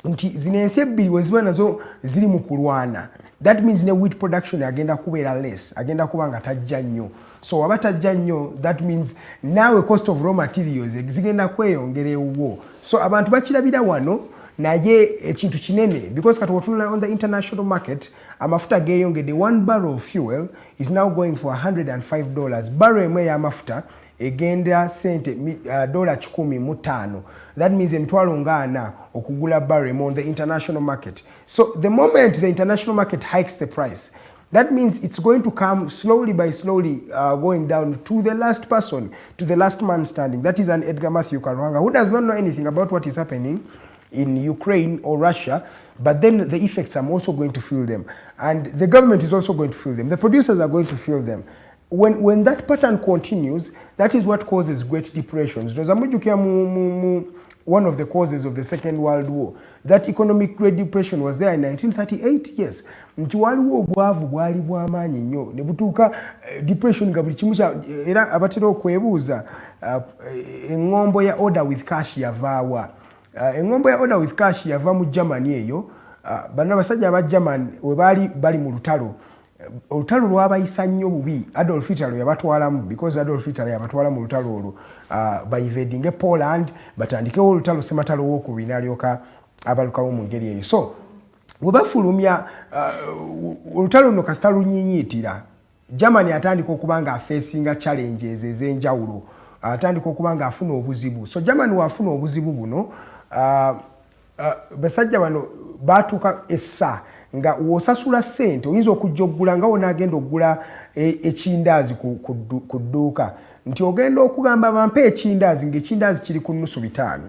nti zino ensi ebbiri weziba nazo ziri mu kulwana, that means ne wheat production agenda kubeera less, agenda kuba nga tajja nnyo. So waba tajja nnyo, that means naawe cost of raw materials zigenda kweyongera ewuwo. So abantu bakirabira wano naye ekintu kinene, because kati wotunula on the international market amafuta geeyongedde. 1 barrel of fuel is now going for $105. Barrel emu ey'amafuta egenda sente $115. That means emitwalo ng'ana okugula barrel on the international market. So the moment the international market hikes the price, that means it's going to come slowly by slowly going down to the last person, to the last man standing. That is an Edgar Matthew Karwanga, who does not know anything about what is happening in Ukraine or Russia, but then the effects I'm also going to feel them. And the government is also going to feel them. The producers are going to feel them. When that pattern continues, that is what causes Great Depressions. One of the causes of the Second World War. That economic Great Depression was there in 1938, yes. Nti waliwo obwavu bwali bw'amaanyi nnyo ne butuuka depression nga buli kimu era abatera okwebuuza eŋŋombo ya order with cash yavaawa. Eŋŋombo ya order with cash yava mu Germany eyo. Banna basajja aba German we bali mu lutalo. Olutalo lwabayisa nnyo bubi. Adolf Hitler yabatwalamu, because Adolf Hitler yabatwala mu lutalo olwo by invading Poland, batandikewo olutalo sematalo w'okubiri n'alyoka abalukawo mu ngeri eyo. So we bafulumya olutalo luno kasita lunyinyiitira, Germany atandika okuba nga afeesinga challenges ez'enjawulo, atandika okuba nga afuna obuzibu. So Germany wafuna obuzibu buno, basajja bano baatuuka essa nga wosasula sente oyinza okujja okugula nga wonaagenda okugula ekindaazi ku dduuka, nti ogenda okugamba bampe ekindaazi ng'ekindaazi kiri ku nnusu 5,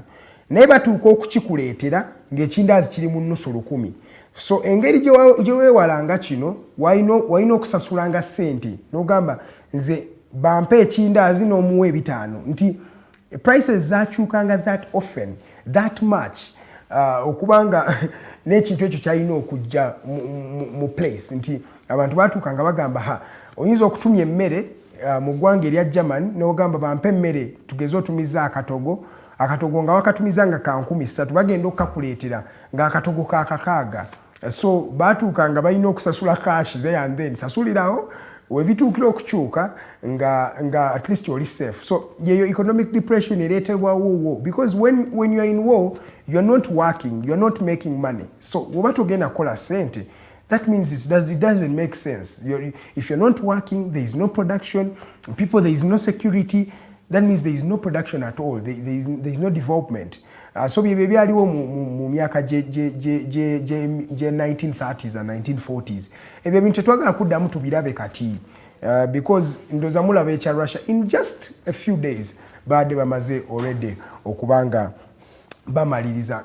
naye batuuka okukikuleetera ng'ekindaazi kiri mu nnusu 100. So engeri gye weewalanga kino, walina okusasulanga sente n'ogamba nze bampe ekindaazi n'omuwa 5, nti prices zaakyukanga that often, that much. Okubanga n'ekintu ekyo kyalina okujja mu place, nti abantu batuukanga bagamba oyinza okutumya emmere mu ggwanga erya German n'ogamba bampe emmere tugeze otumiza akatogo nga wakatumiza nga ka 13,000 bagenda okukakuleetera nga akatogo ka 600. So batuukanga balina okusasula cash there and then, sasulirawo webituukira okukyuka nga at least oli safe. So yeyo economic depression ereetebwa war, because when you are in war you are not working, you are not making money. So woba togenda kola sente, that means it doesn't make sense. If you're not working, there is no production, there is no security. That means there is no production at all. There is no development. So bye byaliwo mu myaka je 1930s and 1940s. Ebyo bintu twagala kuddamu tubirabe kati. Because ndoza mulaba ekya Russia in just a few days baade bamaze already okubanga bamaliriza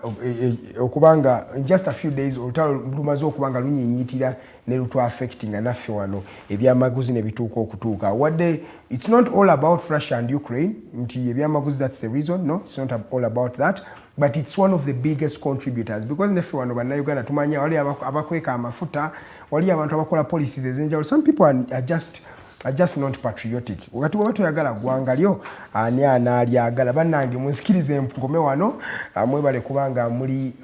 okubanga in just a few days olutalo lumaze okubanga lunyinyiitira ne lutu affecting naffe wano ebyamaguzi ne bituuka okutuuka. It's not all about Russia and Ukraine, nti ebyamaguzi that's the reason. No, it's not all about that, but it's one of the biggest contributors, because naffe wano bannayuganda tumanya wali abakweka amafuta, wali abantu abakola policies ezenjawulo. Some people are just not patriotic. Wakati watu yagala gwanga lyo ani analyagala bannange munsikirize ngome wano mwebale kubanga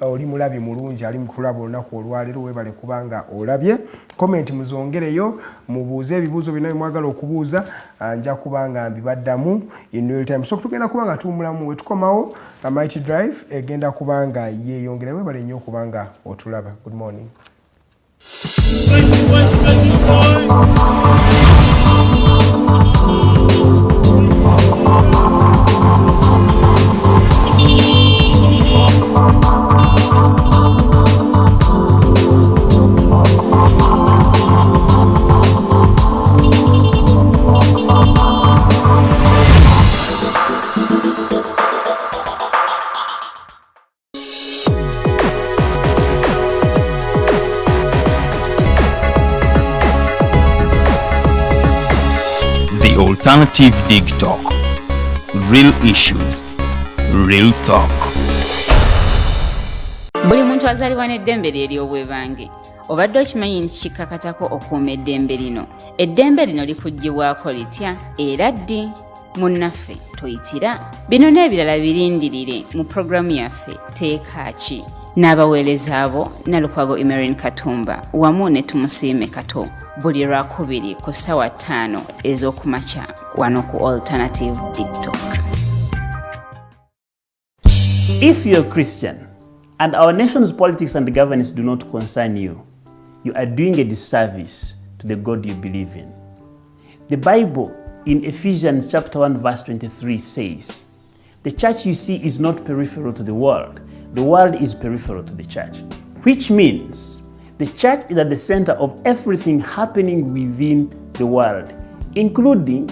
oli mulabi mulungi ali mukulaba olunaku olwaleero, webale kubanga olabye. Comment muzongereyo mubuuze ebibuuzo bino mwagala okubuuza, nja kubanga mbibaddamu in real time. So tugenda kubanga tumulamu wetukomawo Mighty Drive egenda kubanga yeeyongera, webale nnyo kubanga otulaba. Good morning. Alternative Digitalk. Real issues, real talk. Buli muntu azalibwa n'eddembe lye ery'obwebange. Obadde okimanyi nti kikkakatako okuuma eddembe lino. Eddembe lino likuggyibwako litya era ddi? Munnaffe toyitira. Bino n'ebirala birindirire mu programu yaffe Teeka Ki. n'abaweereza abo Nalukwago Emerin Katumba wamu ne Tumusiime Kato buli Lwakubiri ku ssaawa 5 ez'okumakya wano ku Alternative Digitalk. If you're a Christian and our nation's politics and governance do not concern you, you are doing a disservice to the God you believe in. The Bible in Ephesians chapter 1 verse 23 says, "The church you see is not peripheral to the world is peripheral to the church," which means the church is at the center of everything happening within the world, including,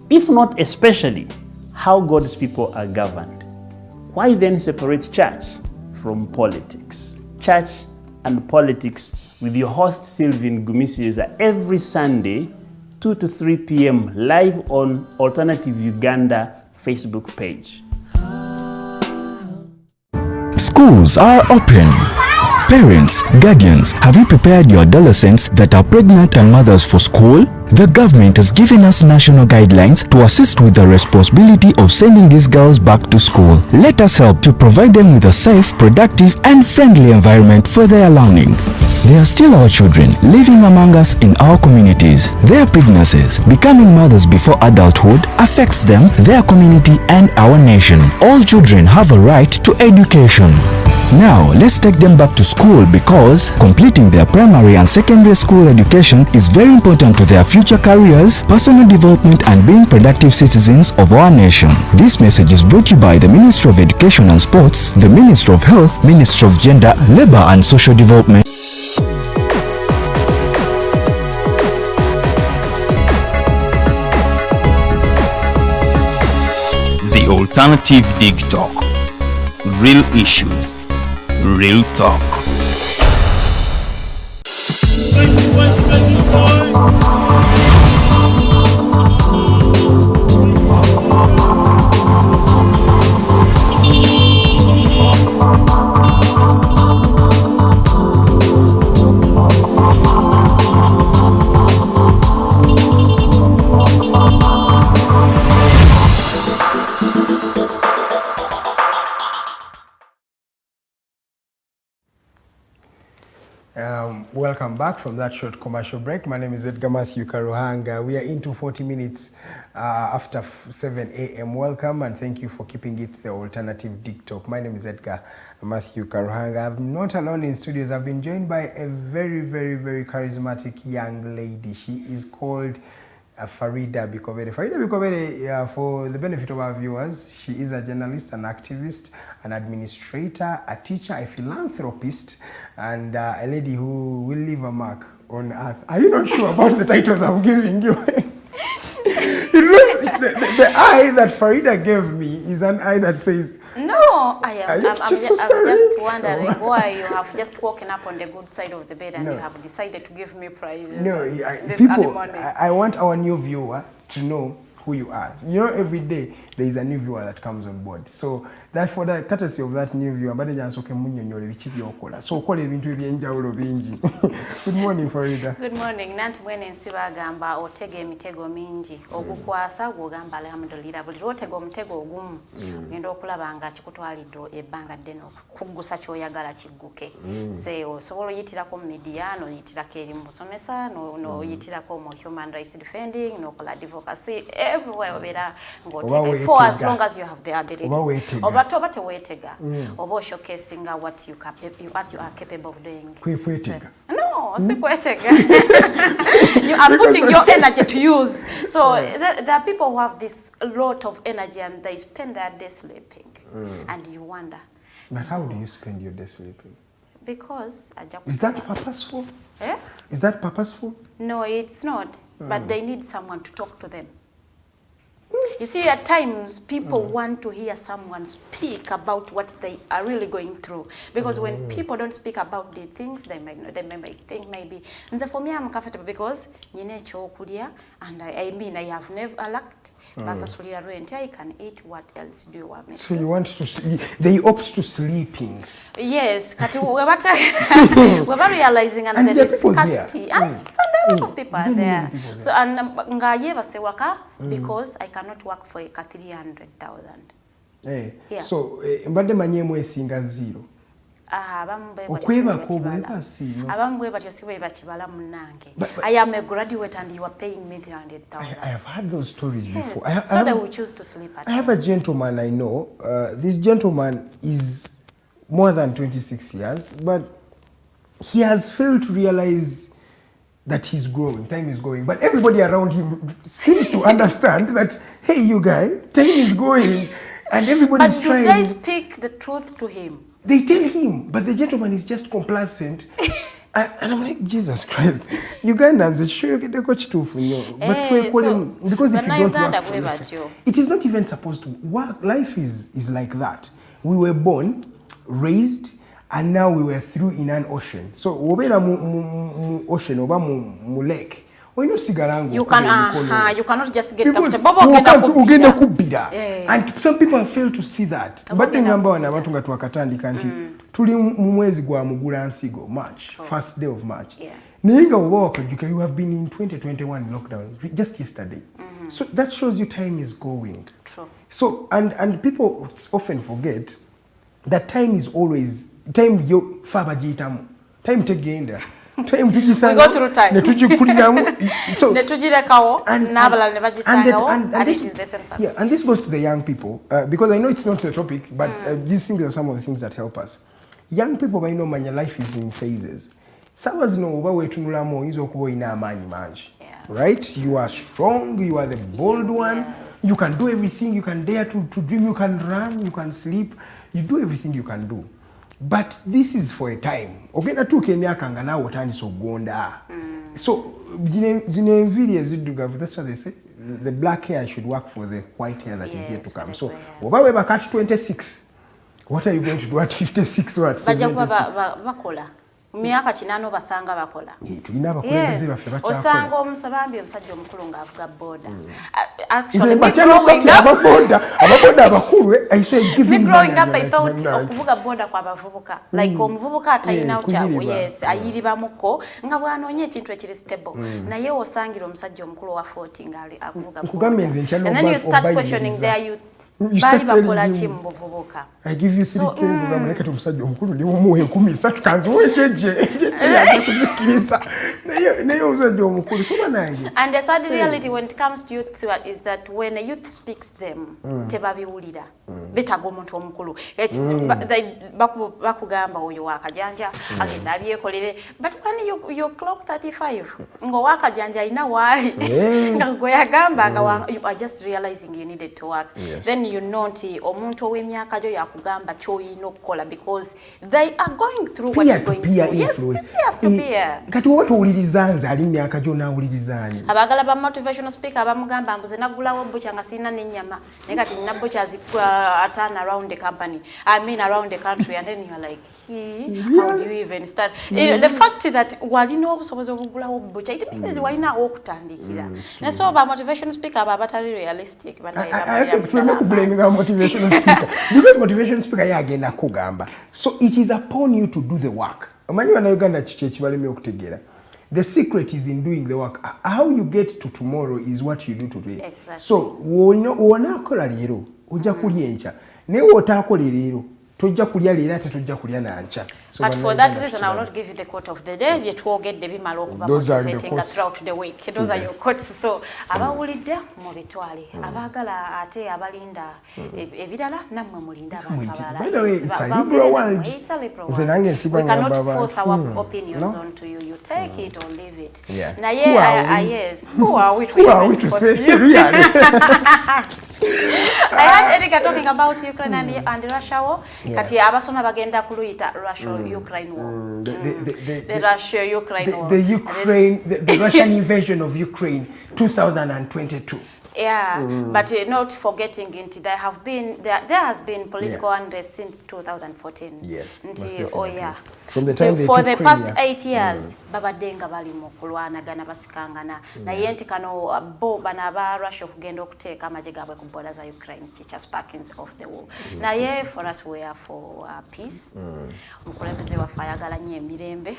if not especially, how God's people are governed. Why then separate church from politics? Church and politics with your host Sylvain Gumisiriza every Sunday 2 to 3 p.m. live on Alternative Uganda Facebook page. Schools are open. Parents, guardians, have you prepared your adolescents that are pregnant and mothers for school? The government has given us national guidelines to assist with the responsibility of sending these girls back to school. Let us help to provide them with a safe, productive, and friendly environment for their learning. They are still our children living among us in our communities. Their pregnancies, becoming mothers before adulthood, affects them, their community, and our nation. All children have a right to education. Now, let's take them back to school because completing their primary and secondary school education is very important to their future careers, personal development, and being productive citizens of our nation. This message is brought to you by the Ministry of Education and Sports, the Ministry of Health, Ministry of Gender, Labor and Social Development. The Alternative Digitalk. Real issues, real talk. Welcome back from that short commercial break. My name is Edgar Matthew Karuhanga. We are into 40 minutes after 7 a.m. Welcome and thank you for keeping it the Alternative Digitalk. My name is Edgar Matthew Karuhanga. I'm not alone in studios. I've been joined by a very, very, very charismatic young lady. She is called Farida Bikobere. Farida Bikobere, for the benefit of our viewers, she is a journalist, an activist, an administrator, a teacher, a philanthropist, and a lady who will leave a mark on earth. Are you not sure about the titles I'm giving you? It looks, the eye that Farida gave me is an eye that says, no, I'm just wondering why you have just woken up on the good side of the bed and you have decided to give me prizes. No, people, I want our new viewer to know who you are. You know, every day there is a new viewer that comes on board. So that for the courtesy of that new viewer, so call ebintu ebyenjawulo bingi. Good morning, Farida. Good morning. Nanti mwene nsiba gamba otege emitego mingi ogukwasa gwogamba alhamdulillah buli lwotega omutego ogumu ngenda okulaba nga kikutwalidde ebbanga ddene okuggusa kyoyagala kigguke. Osobola oyitirako mu media n'oyitirako eri mu busomesa n'oyitirako mu human rights defending n'okola advocacy everywhere obeera ng'otega for as long as you have the ability. Oba tewetega oba showcasing what you are capable of doing. No, sikwetega. You are putting your energy to use. So there are people who have this lot of energy and they spend their day sleeping. And you wonder. But how do you spend your day sleeping? Because is that purposeful? Eh? Is that purposeful? No, it's not. But they need someone to talk to them. You see, at times, people want to hear someone speak about what they are really going through. Because when people don't speak about the things, they might think maybe. And so for me, I'm comfortable because and I have never lacked. I can eat. What else do you want me to do? So you want to sleep? They opt to sleeping. Yes, we're realizing and there is scarcity. And so a lot of people are there. So because I cannot work for 300,000. Yeah. So mbadde manyemu esinga zero. Abamwe batyo si bwe bakibala munnange. I am a graduate and you are paying me 300,000. I have had those stories before. So they will choose to sleep at home. I have a gentleman I know. This gentleman is more than 26 years, but he has failed to realize that he's growing, time is going. But everybody around him seems to understand that, hey, you guy, time is going, and everybody's trying. But do they speak the truth to him? They tell him, but the gentleman is just complacent. And I'm like, Jesus Christ, Ugandans, it's sure you get the coach too for you. But because if you don't work for yourself, it is not even supposed to work. Life is like that. We were born, raised, and now we were through in an ocean. So wobera mu ocean oba mu lake. You cannot just get ugenda kubbira. And some people fail to see that. But ngamba wana abantu nga twakatandika nti tuli mu mwezi gwa mugula nsigo, March, first day of March. Ninga oba wakajuka, you have been in 2021 lockdown just yesterday. So that shows you time is going. True. So and people often forget that time is always time yo fabajitamu. Time tegenda. We go through time. So and this goes to the young people because I know it's not the topic, but these things are some of the things that help us. Young people, I know my life is in phases. Sawas no oba wetunula mo izo kubo ina amanyi mangi. Right? You are strong, you are the bold one. You can do everything, you can dare to dream, you can run, you can sleep. You do everything you can do. But this is for a time. Ogenda tuke emyaka nga nawe otandise okugonda. So zino envidia ziddugavu, that's what they say. The black hair should work for the white hair that is yet to come. So oba we back at 26, what are you going to do at 56 or at 76? Bakola. Myaka kinano basanga bakola. Tulina abakulembeze baffe bakyakola. Osanga omusabambi omusajja omukulu ng'avuga boda. Actually, ababoda abakulu, I say give him growing up, I thought okuvuga boda kwa bavubuka. Like omuvubuka atalina kyawo, yes, ayiribamuko nga bw'anoonya ekintu ekiri stable. Naye osangira omusajja omukulu wa 40 ng'ali avuga boda. And then you start questioning their youth. Bali bakola ki mu buvubuka. I give you 3K kugambo nekati omusajja omukulu ndi omuwe 13 kanzi wejeje yaje kuzikiriza naye omusajja omukulu soba nange. And the sad reality when it comes to youth is that when a youth speaks them tebabiwulira betaga omuntu omukulu bakugamba oyo wakajanja agenda abyekolere, but when you clock 35 ngo wakajanja ina wali nga gwe yagamba nga you are just realizing you needed to work. Then you know nti omuntu ow'emyaka gyo yakugamba kyoyina okukola because they are going through what you're going through. Yes, peer. Kati oba towuliriza nze ali myaka gyo naawulirizaani. Abagala ba motivational speaker abamugamba mbuze nagulawo butya nga sirina n'ennyama naye kati nina butya turn around the company, I mean around the country, and then you're like, how do you even start? The fact that walina obusobozi obugulawo butya it means walina okutandikira. And so ba motivational speaker aba batali realistic motivational speaker because motivational speaker yagenda kugamba, so it is upon you to do the work. Amanyi wana Uganda chichechi balemi okutegera. The secret is in doing the work. How you get to tomorrow is what you do today. Exactly. So wona kola lero ojja kulya encha ne wotakola lero tojja kulya lero ate tojja kulya nancha. But for that reason I will not give you the quote of the day. Ye twogedde bimala okuba motivating throughout the week. Those are your quotes. So abawulidde mu bitwale abagala ate abalinda ebirala nammwe mulinda abantu abalala. By the way, it's a liberal world. It's a liberal world. We cannot force our opinions onto you. You take it or leave it. Yeah. Now yes, who are we to say really? I heard Erika talking about Ukraine and Russia war. Kati abasoma bagenda kuluyita Russia-Ukraine war. The Russia-Ukraine war. The Russian invasion of Ukraine 2022. Yeah, but not forgetting there has been political unrest since 2014. Yes, from the time for the past 8 years babaddenga bali mu kulwanagana basikangana naye nti kano bo bana ba Russia kugenda okuteeka amaje gaabwe ku border za Ukraine teacher sparkings of the war. Naye for us we are for peace. Mukulembeze wa fayagala nnyo emirembe.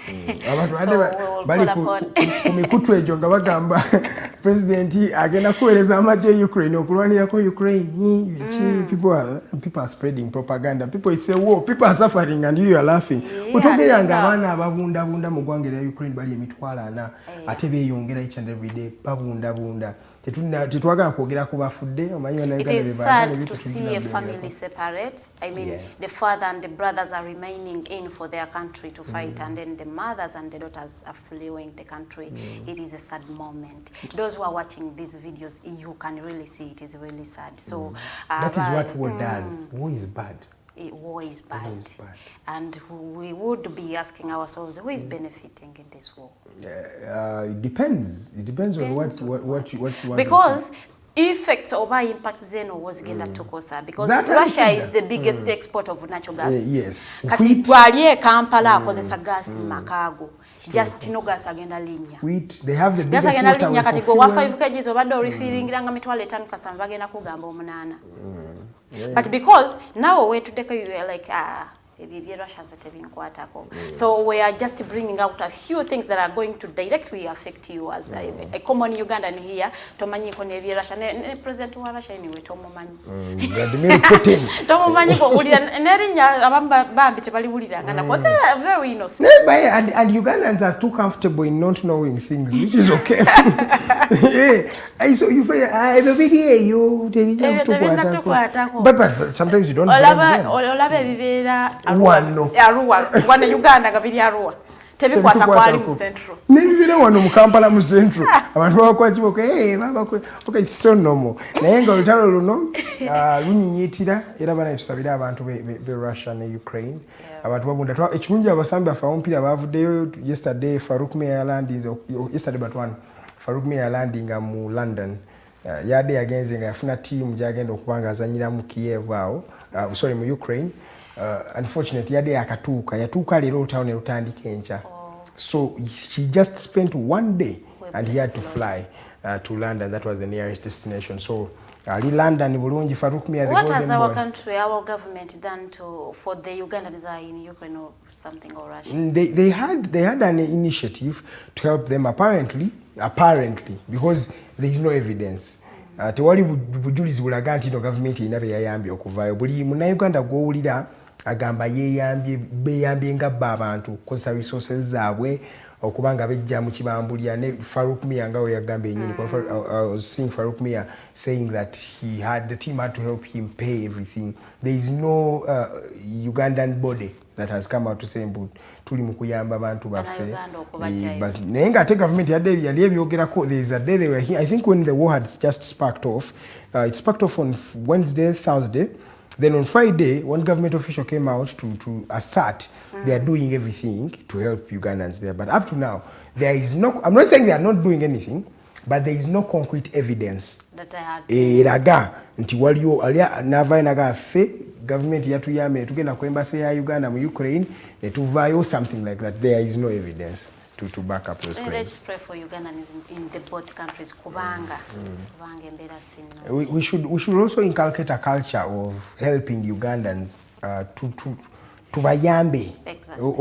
Abantu bali ku mikutu ejo nga bagamba president agenda kueleza amaje Ukraine okulwanira ko Ukraine. People are spreading propaganda. People say war, people are suffering and you are laughing. Utogera nga abana ababunda mu gwanga lya Ukraine bali emitwala na ate beyongera each and every day babunda. Tetwagala kwogera ku bafudde omanyi na Uganda. It is sad to see a family separate. I mean, the father and the brothers are remaining in for their country to fight, and then the mothers and the daughters are fleeing the country. It is a sad moment. Those who are watching these videos, you can really see it is really sad. So that is what war does. War is bad. War is bad. And we would be asking ourselves, who is benefiting in this war? It depends. It depends on what you want. Because effects or impact zeno was genda tukosa because Russia is the biggest exporter of natural gas. Yes. Kati twaliye Kampala akozesa gas makago. Just no gas agenda linya. Wheat, they have the biggest gas agenda linya kati go 5 kg obadde refilling nga mitwale 5 kasamba bagenda kugamba omunana. But because now we to take you like Russians so we are just bringing out a few things that are going to directly affect you as a common Ugandan here. Tomanyi ko ne Russia ne president wa Russia anyway tomumanyi. Vladimir Putin. Tomumanyi ko ulira nerinya abamba bambi tebali ulira ngana ko they are very innocent. And Ugandans are too comfortable in not knowing things, which is okay. So you feel the video you but sometimes you don't Wana Uganda gabiri Arua. Tebikwata kwali mu central. Nibira wano mu Kampala mu central. Abantu bakwachiboka baba okay so normal. Naye nga olutalo luno lunyinyitira era bana tusabira abantu be Russia ne Ukraine. Abantu babunda twa ekirungi abasambi afa ompira bavuddeyo yesterday Faruk Meya landing yesterday but one Faruk Meya landing mu London. Yade agenze nga yafuna team jagenda okubanga azanyira mu Kiev awo sorry mu Ukraine. Unfortunately yade yatuuka lero town erutandika encha. So she just spent one day and he had to fly to London. That was the nearest destination. So London bulungi Faruk Meya the What has our country, our government done for the Ugandans in Ukraine or something or Russia? They had an initiative to help them apparently because there is no evidence. Tewali bujulizi bulaga nti no government inabe yayambye okuvaayo buli munnayuganda gw'owulira agamba beyambye nga abantu kukozesa resources zaabwe okubanga bejja mu kibambulya ne Faruk Meya nga we yagamba yenyini I was seeing Faruk Meya saying that the team had to help him pay everything. There is no Ugandan body that has come out to say tuli mu kuyamba abantu baffe but naye nga ate government yadde yali ebyogerako there is a day they were here I think when the war had just sparked off it sparked off on Wednesday, Thursday. Then on Friday, one government official came out to assert they are doing everything to help Ugandans there. But up to now, there is no, I'm not saying they are not doing anything, but there is no concrete evidence. That I had. Eraga, nti waliyo, alia nava naga fe, government yatuyame, tugenda ku embassy ya Uganda mu Ukraine, netuvayo something like that. There is no evidence to back up those claims. Let's pray for Ugandans in the both countries. Kubanga. We should also inculcate a culture of helping Ugandans to bayambe. Exactly.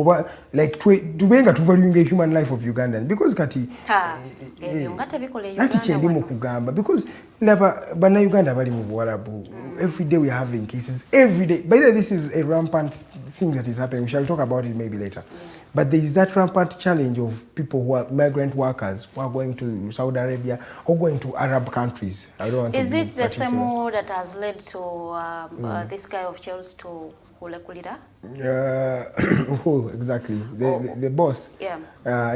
Like to benga to valuing the human life of Ugandans because kati nati chendimu kugamba because never bana Uganda bali mu Buwarabu. Every day we are having cases every day. By the way, this is a rampant thing that is happening. We shall talk about it maybe later. But there is that rampant challenge of people who are migrant workers who are going to Saudi Arabia or going to Arab countries. I don't want to. Is it the same war that has led to this guy of Chelsea to Kulekulira? Who exactly? The boss? Yeah.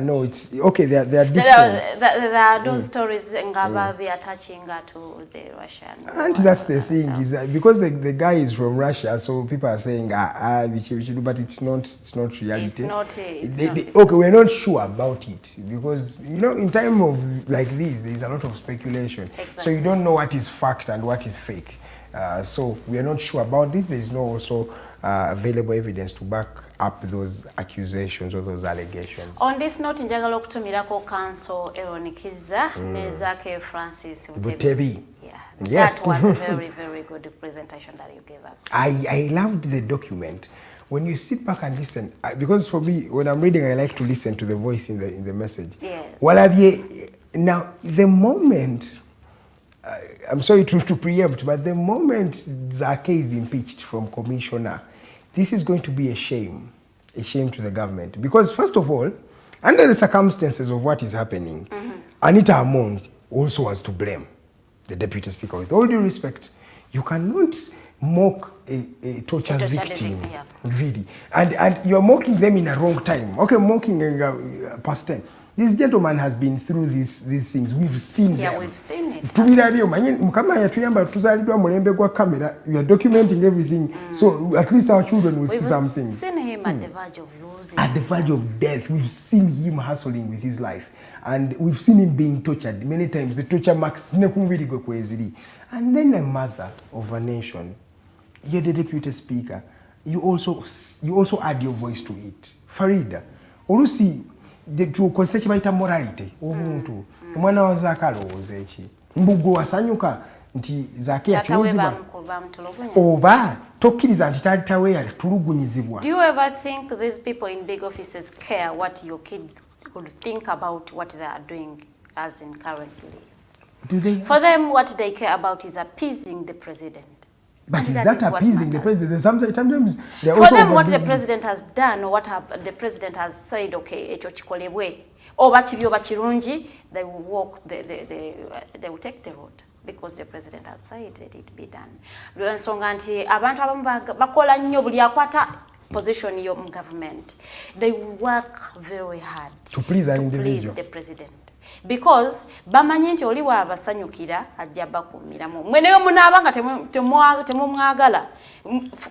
No, it's okay. They are different. There are those stories ngaba be attaching to the Russian. And that's the thing is that because the guy is from Russia, so people are saying but it's not reality. It's not. Okay, we're not sure about it because in time of like this, there is a lot of speculation. Exactly. So you don't know what is fact and what is fake. So we are not sure about it. There is no also available evidence to back up those accusations or those allegations. On this note, njagala okutumirako counsel Eronikiza Nezake Francis Butebi. Yeah. Yes. That was a very, very good presentation that you gave up. I loved the document. When you sit back and listen, because for me, when I'm reading, I like to listen to the voice in the message. Yes. Walabye Now, the moment, I'm sorry to preempt, but the moment Zake is impeached from commissioner, this is going to be a shame to the government. Because first of all, under the circumstances of what is happening, Anita Among also was to blame, the deputy speaker. With all due respect, you cannot mock a torture victim, really. And you're mocking them in a wrong time. Okay, mocking past tense. This gentleman has been through these things. We've seen them. Yeah, we've seen it. You are documenting everything, so at least our children will see something. We've seen him at the verge of losing. At the verge of death. We've seen him hustling with his life. And we've seen him being tortured many times. The torture marks. And then a mother of a nation, you're the deputy speaker, you also add your voice to it. Farida, Olusi, to concept morality, omuntu, omwana wa Zake alowooza eki. Mbugo wasanyuka nti Zake achuzibwa. Oba tokkiriza nti talitawe tulugunyizibwa. Do you ever think these people in big offices care what your kids could think about what they are doing as in currently? Do they? For them, what they care about is appeasing the president. But is that appeasing the president? Sometimes they're for also them, what the president has done or what the president has said, okay, echo chikolebwe, oba chibi oba chirungi, they will walk, they will take the road because the president has said let it be done. Lwensonga nti abantu abamu bakola nnyo buli akwata position yo mu government. They work very hard to please an individual. Please the president. Because bamanyi nti oli wabasanyukira ajja bakumiramu. Mweneyo munaabanga temumwagala.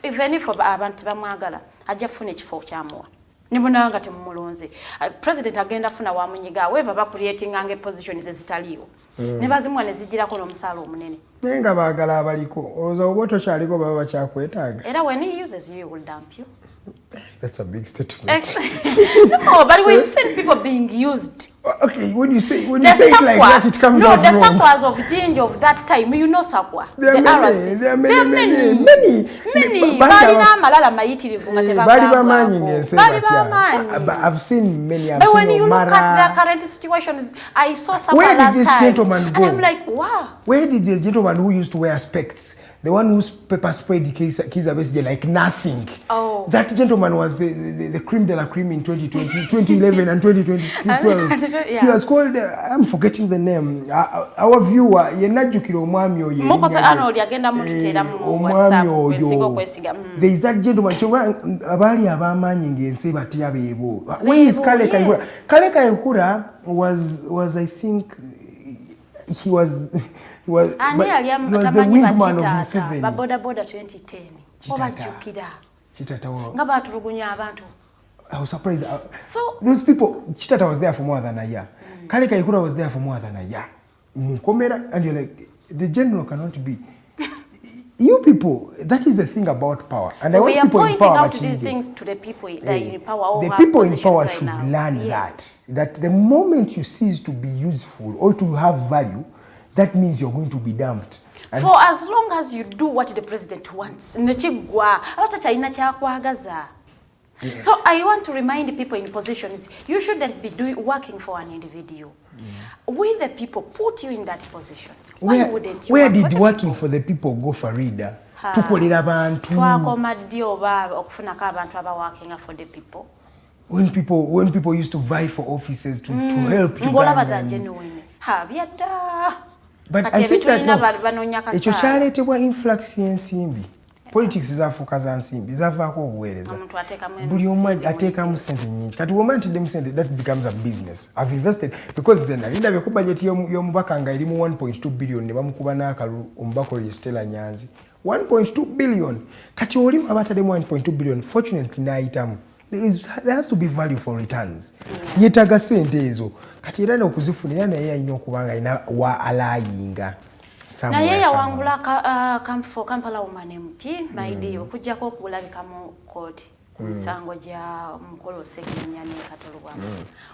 Even if abantu bamwagala ajja funa ekifo kyamuwa. Ne munaabanga temumulonze. President agenda funa wamunyiga weva bakuleeting ange positions ezitaliyo. Ne bazimwa ne zijirako n'omusaala omunene. Naye nga baagala abaliko. Olowooza oba tokyaliko baba bakyakwetaaga. Era when he uses you, he will dump you. That's a big statement. No, but we've seen people being used. Okay, when you say it like that, it comes out wrong. No, the sakwas of change of that time, you know sakwa. There are many. Balina malala mayitirivu nga tebagamba. I've seen many. But when you look at the current situations, I saw sakwa last time. Gentleman go? And I'm like, wow. Where did the gentleman who used to wear specs, the one who's pepper sprayed Kiza Besige like nothing? Oh. That gentleman was the creme de la creme in 2011 and 2012. Yeah. He was called, I'm forgetting the name. Our viewer, Yenajukiro Omwami Oyo. There is that gentleman, Abali Abamanyi Ngense Batia Bebo. When is Kale Kaihura? Kale Kaihura was I think, he was the wingman of Museveni. Baboda 2010. Chitata. I was surprised. So those people, Chitata was there for more than a year. Kale Kaihura was there for more than a year. And you're like, the general cannot be. You people, that is the thing about power. And so I want people in power. We are pointing out these things to the people that are in power. The people in power should learn that the moment you cease to be useful or to have value, that means you're going to be dumped. And for as long as you do what the president wants, so I want to remind people in positions, you shouldn't be working for an individual. We the people put you in that position. Why wouldn't you? Where did working for the people go for reader? Tukolera abantu. Working for the people. When people used to vie for offices to help Ugandans. But I think that ekyo kyaleetebwa influx y'ensimbi. Politics zaafuuka za nsimbi zaavaako obuweereza. Buli omu ateekamu ssente nnyingi. Kati bw'oba ntidemu ssente, that becomes a business. I've invested because nze nali ndabye ku budget y'omubaka nga erimu 1.2 billion ne bamukuba n'akalulu omubaka oyo Stella Nyanzi. 1.2 billion. Kati olimu abatademu 1.2 billion, fortunately n'ayitamu. There has to be value for returns. Yeetaaga ssente ezo. Kati era n'okuzifuna era naye alina okuba nga alina wa alayinga. Naye yawangula Kampala Woman MP maidi okujjako okulabika mu kooti ku misango gya mukolo Segenya ne Katolwamu.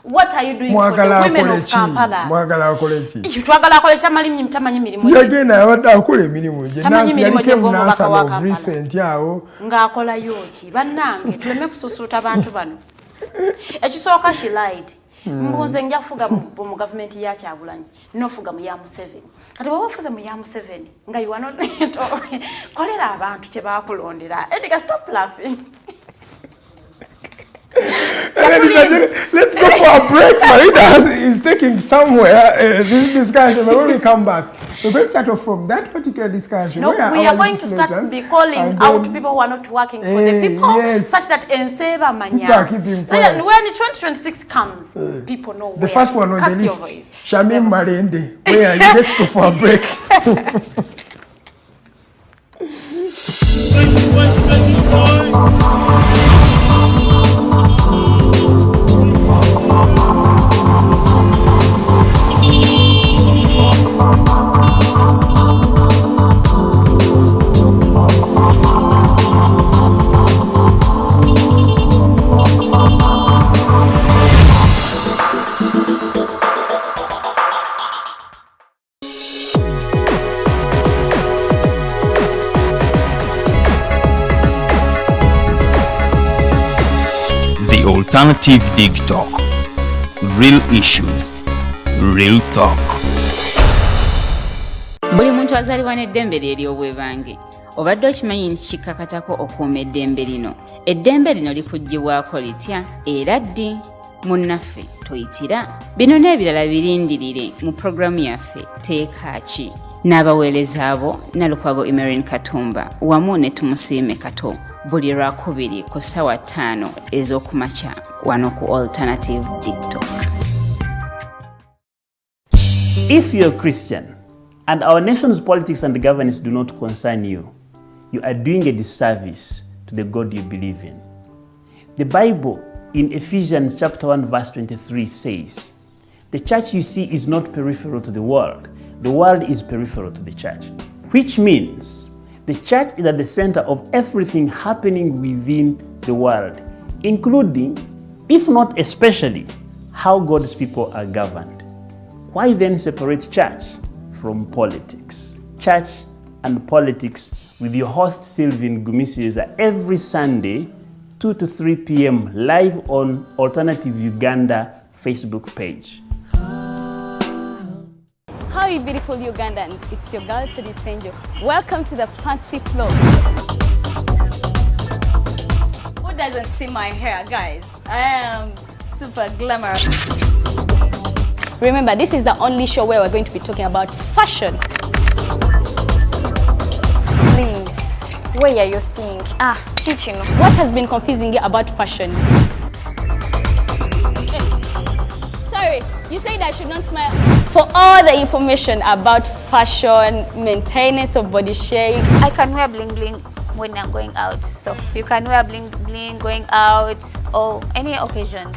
What are you doing for the women of Kampala? Mwagala akole ki? Twagala akole tamanyi mirimu. Yagenda abadde akola emirimu gye. Tamanyi mirimu gye n'asala of recent awo. Ng'akola yoki. Bannange tuleme kususuuta abantu bano. Ekisooka she lied. mbuze nja kufuga mu government ya Kyagulanyi nofuga mu ya Museveni kati baba fuze mu ya Museveni nga you are not kolera abantu kye bakulondera Edgar stop laughing. Let's go for a break. Farida is taking somewhere this discussion, but when we come back, we're going to start off from that particular discussion. No, we are going to start be calling out people who are not working for the people, such that Enseva Manya. People are keeping quiet. So that when 2026 comes, people know the where first one on cast the your list, voice. Shamim Marende. Where are you? Let's go for a break. Alternative Digitalk. Real issues, real talk. Buli muntu azalibwa n'eddembe lye ery'obwebange. Obadde okimanyi kikakatako okuuma eddembe lino. Eddembe lino likuggyibwako litya era ddi munnaffe toyitira. Bino n'ebirala birindirire mu programu yaffe teeka ki. N'abaweereza abo Nalukwago Emerin Katumba wamu ne Tumusiime Kato. Buli Lwakubiri ku ssaawa 5 ez'okumakya wano ku Alternative Digitalk. If you're a Christian and our nation's politics and governance do not concern you, you are doing a disservice to the God you believe in. The Bible in Ephesians chapter 1 verse 23 says, the church you see is not peripheral to the world is peripheral to the church, which means the church is at the center of everything happening within the world, including, if not especially, how God's people are governed. Why then separate church from politics? Church and politics with your host Sylvain Gumisiriza every Sunday, 2 to 3 p.m. live on Alternative Uganda Facebook page. How you beautiful Ugandans, it's your girl Digitalk. Welcome to the fancy floor. Who doesn't see my hair, guys? I am super glamorous. Remember, this is the only show where we're going to be talking about fashion. Please, where are you think? Teaching. What has been confusing you about fashion? Sorry, you said I should not smile. For all the information about fashion, maintenance of body shape. I can wear bling bling when I'm going out. So you can wear bling bling going out or any occasion.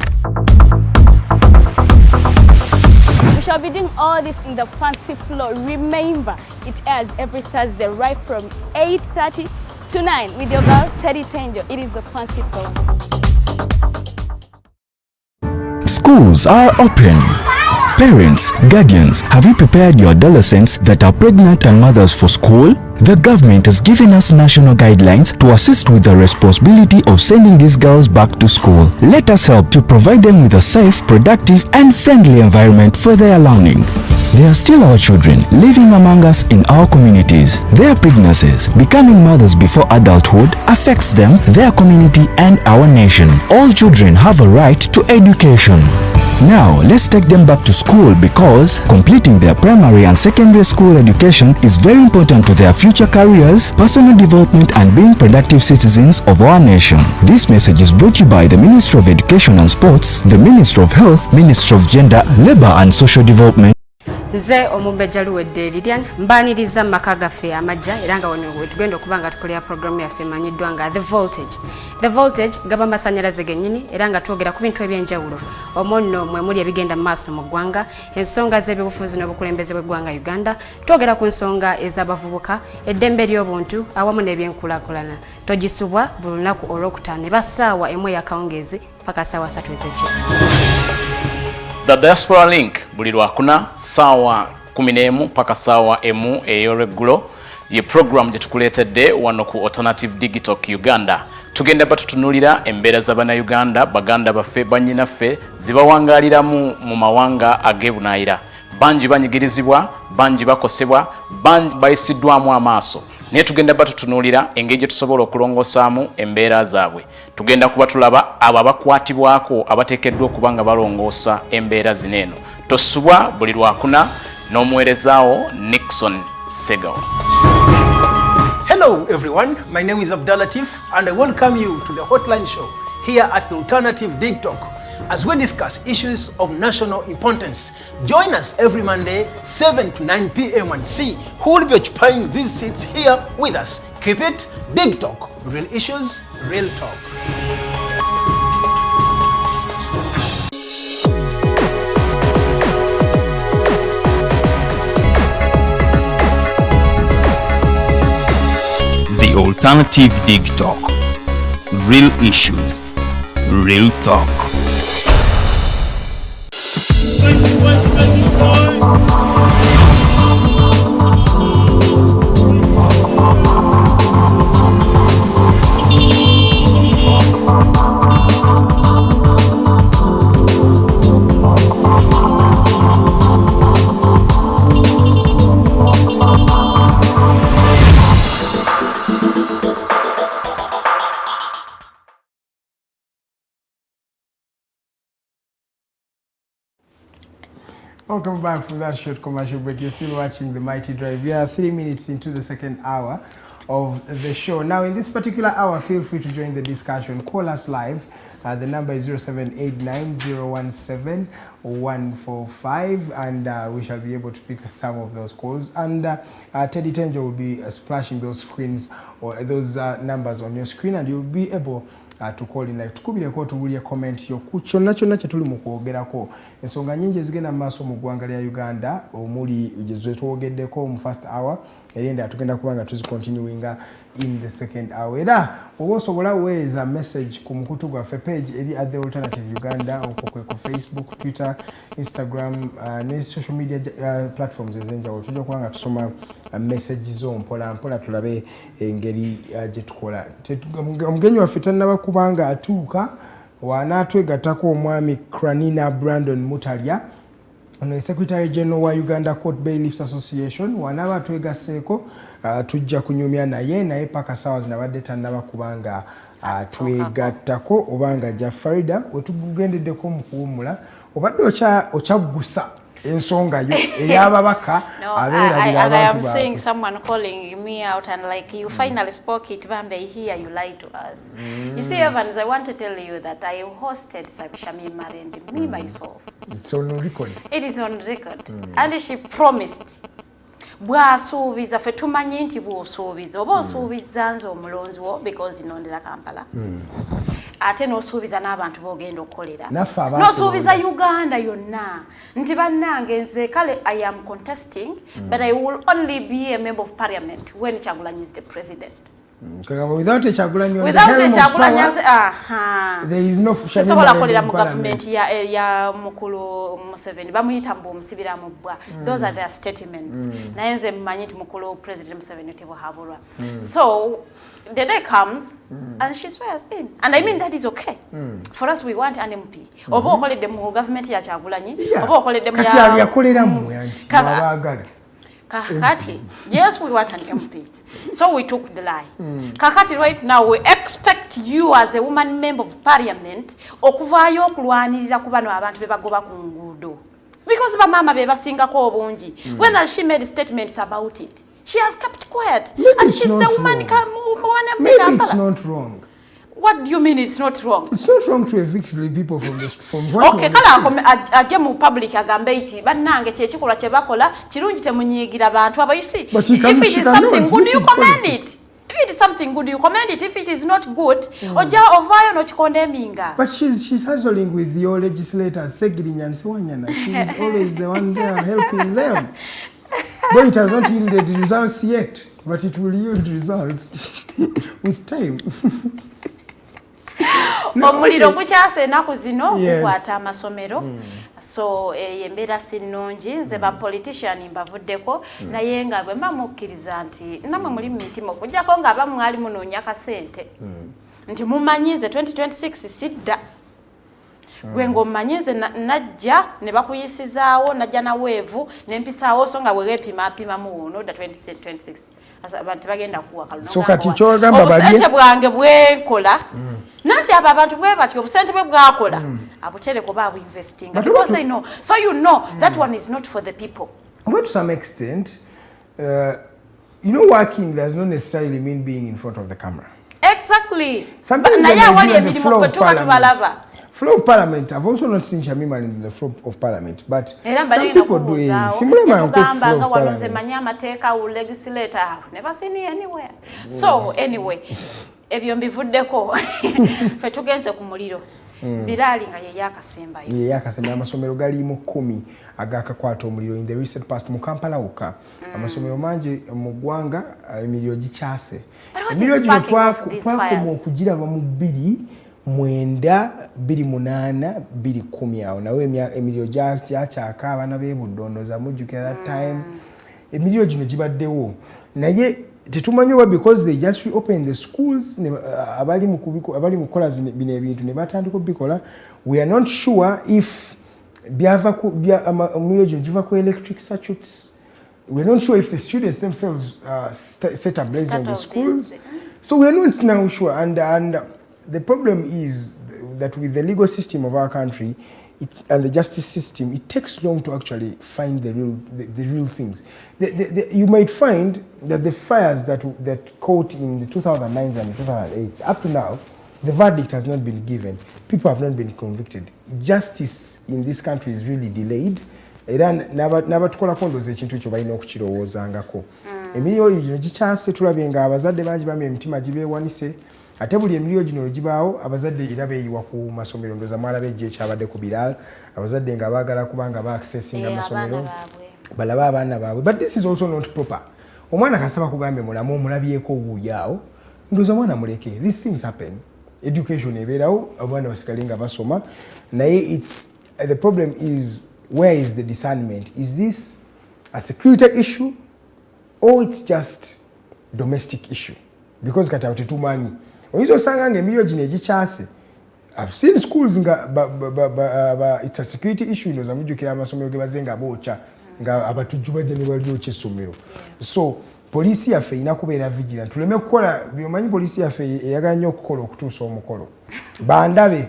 We shall be doing all this in the fancy floor. Remember, it airs every Thursday right from 8:30 to 9 with your girl Digitalk. It is the fancy floor. Schools are open. Parents, guardians, have you prepared your adolescents that are pregnant and mothers for school? The government has given us national guidelines to assist with the responsibility of sending these girls back to school. Let us help to provide them with a safe, productive, and friendly environment for their learning. They are still our children living among us in our communities. Their pregnancies, becoming mothers before adulthood, affects them, their community, and our nation. All children have a right to education. Now, let's take them back to school because completing their primary and secondary school education is very important to their future careers, personal development, and being productive citizens of our nation. This message is brought to you by the Ministry of Education and Sports, the Ministry of Health, Ministry of Gender, Labour and Social Development. Nze omubejja luwedde Lilian mbaniriza maka gaffe amajja era nga wano tugenda okuba nga tukolera programu yaffe emanyiddwa nga The Voltage gaba amasannyalaze gennyini era nga twogera ku bintu ebyenjawulo omwo nno mwe muli ebigenda mu maaso mu ggwanga, ensonga z'ebyobufuzi n'obukulembeze bw'eggwanga Uganda, twogera ku nsonga ez'abavubuka, eddembe ly'obuntu awamu n'ebyenkulaakulana. Togisubwa buli lunaku olwokutaano eba ssaawa emu ey'akawungeezi paka ssaawa 3 ez'ekiro. The Diaspora Link buli lwakuna ssaawa 11 paka ssaawa 1 ey'olweggulo ye program gye tukuleetedde wano ku Alternative Digitalk Uganda. tugenda batutunulira embeera z'Abannayuganda baganda baffe bannyinaffe zibawangaliramu mu mawanga ag'ebunaayira. Bangi banyigirizibwa, bangi bakosebwa, bangi bayisiddwamu amaaso. Naye tugenda batutunulira engeri gye tusobola okulongosaamu embeera zaabwe. Tugenda kuba tulaba abo abakwatibwako abateekeddwa okuba nga balongoosa embeera zino eno. Tosubwa buli lwakuna n'omuweerezaawo Nixon Segawa. Hello everyone, my name is Abdulatif and I welcome you to the Hotline Show here at the alternative Digitalk as we discuss issues of national importance. Join us every Monday 7 to 9 p.m. and see who will be occupying these seats here with us. Keep it Digitalk, real issues, real talk. The Alternative Digitalk. Real issues, real talk. Welcome back from that short commercial break. You're still watching The Mighty Drive. We are 3 minutes into the second hour of the show. Now, in this particular hour, feel free to join the discussion. Call us live. The number is 0789017145, and we shall be able to pick some of those calls. And Teddy Tenjo will be splashing those screens or those numbers on your screen, and you'll be able to call in live. Tukubireko tuwulye comment yo kuchonna kyonna kye tuli mu kwogerako. Ensonga nyingi ezigenda mu maaso mu ggwanga lya Uganda omuli ze twogeddeko mu first hour erenda tugenda kubanga tuzicontinuinga in the second hour. Era oba osobola oweereza message ku mukutu gwaffe page eri at the Alternative Uganda okwo ku Facebook, Twitter, Instagram ne social media platforms ezenjawulo. Tujja kubanga tusoma messages zo mpola mpola tulabe engeri gye tukola. Omugenyi waffe tannaba kubanga atuuka wanaatwegattako omwami Cranimer Brandon Mutalya, ono Secretary General wa Uganda Court Baillfs Association. Wanaaba twegaseeko tujja kunyumya naye paka sawa zinabadde tannaba kubanga twegattako obanga Jafarida wetugendeddeko mu kuwummula obadde okyagusa ensonga yo ey'ababaka abeerabira abantu baabwe. I am seeing someone calling me out and like, you finally spoke it, Bambe, here you lied to us. You see, Evans, I want to tell you that I hosted Shami Marendi, me myself. It's on record. It is on record. And she promised. Bwasuubiza ffe tumanyi nti bw'osuubiza oba osuubiza nze omulonzi wo because inondera Kampala. Ate n'osuubiza n'abantu b'ogenda okukolera. N'osuubiza Uganda yonna nti bannange nze kale I am contesting but I will only be a member of parliament when Kyagulanyi is the president. Without a Kyagulanyi on without the helm of power, there is no sobola kolera mu government ya mukulu Museveni bamuyita mbu omusibira mu bbwa. Those are their statements. Naye nze mmanyi nti mukulu president Museveni tibuhabulwa. So the day comes and she swears in, and I mean that is okay. For us we want an MP. Oba okoledde mu government ya Kyagulanyi oba okoledde mu ya kati yakolera mu yanti babagala. Kakati, yes, we want an MP. So we took the lie. Kakati, right now, we expect you as a woman member of parliament okuvaayo okulwanirira ku bano abantu be bagoba ku nguudo. Because bamama be basingako obungi. When she made statements about it, she has kept quiet. Maybe and she's the woman Maybe it's not wrong. What do you mean it's not wrong? It's not wrong to evict the people from Okay, kala ajje mu public agambe iti bannange kye kikola kye bakola kirungi temunyiigira abantu aba. You see, if it is something good you commend it. If it is something good you commend it. If it is not good oja ovayo no condemninga. But she's hustling with your legislators Segirinya and Sewanyana. She's always the one there helping them. Though it has not yielded results yet, but it will yield results with time. omuliro gukyase enaku zino gukwata amasomero so embeera si nnungi nze ba politician mbavuddeko naye nga bwe mukkiriza nti namwe muli mu mitima okujjako ng'abamu mwali munoonya kasente nti mumanyize 2026 sidda gwe ng'omanyize najja ne bakuyisizaawo najja na weevu n'empisaawo so nga bwegeepimapima mu noda 2026 abantu bagenda kuwaka so kati kyogamba obusente bwange bwenkola nanti abo abantu bwe bati obusente bwe bwakola abutereko babuinvestinga because they know so you know that one is not for the people. Well, to some extent working does not necessarily mean being in front of the camera. Exactly. Sometimes flow of parliament, I've also not seen Shamima in the flow of parliament, but some people do a similar amount of flow of parliament. I've never seen it anywhere. So anyway, ebyo mbivuddeko fe tugenze ku muliro birali nga ye yakasembayo ye yakasembayo amasomero gali mu 10 agakakwata omuliro in the recent past mu Kampala uka amasomero mangi mu ggwanga emiliro gikyase emiliro gino twakoma okugira ba mu 2 9 2 10 awo nawe emiliro gyakyaka abaana b'ebudondoza mujjukira that time emiliro gino gibaddewo naye tetumanyi oba because they just reopened the schools abali mu kola bino ebintu ne batandika obikola we are not sure if omuliro gino giva ku electric circuits. We are not sure if the students themselves set a blaze on the schools. So we are not now sure and the problem is that with the legal system of our country and the justice system, it takes long to actually find the real things. You might find that the fires that caught in the 2009s and 2008, up to now, the verdict has not been given. People have not been convicted. Justice in this country is really delayed. Era nabatukola kondoza ekintu ekyo balina okukirowoozangako. Emiliro gino gikyase tulabye nga abazadde bangi bamye emitima gibeewanise. Ate buli emiliro gino gibaawo abazadde era beeyiwa ku masomero ndoza mwalaba ejjo ekyabadde ku Bilal abazadde nga baagala kubanga baaccessinga amasomero balaba abaana baabwe but this is also not proper. Omwana kasaba kugambe mulamu omulabyeko wuuyaawo ndoza mwana muleke. These things happen. Education ebeerawo abaana basigale nga basoma naye the problem is where is the discernment? Is this a security issue or it's just domestic issue? Because kati awo tetumanyi. Oyinza osanga ng'emiliro gino egikyase. I've seen schools nga it's a security issue ndoza mujjukira amasomero ge baze nga bookya nga abatujju bajja ne balyokya essomero. So poliisi yaffe erina kubeera vigilant. Tuleme kukola byomanyi poliisi yaffe eyagala nnyo okukola okutuusa omukolo. Bandabe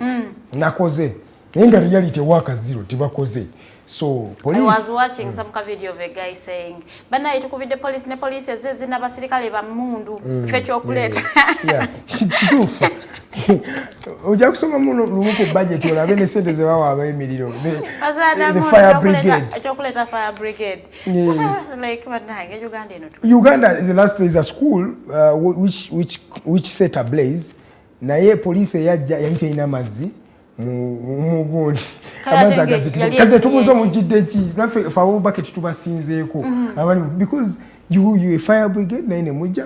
nakoze naye nga reality waka zero tebakoze. So police. I was watching some video of a guy saying, "Bana itukuvide police ne police ezezi n'abasirikale ba mundu fetcho okuleta." Yeah. Kituufu. Ojja kusoma muno lubuko budget olabe ne sente ze bawa abeemiriro. The fire brigade. Chocolate fire brigade. Like banange Uganda eno. Uganda in the last place a school which set ablaze. Naye police yajja yayita ina mazzi. Mugundi amaza gazikisa kade tumuzo mujidde ki nafe fawo bucket tubasinzeeko abali because you a fire brigade na ine mujja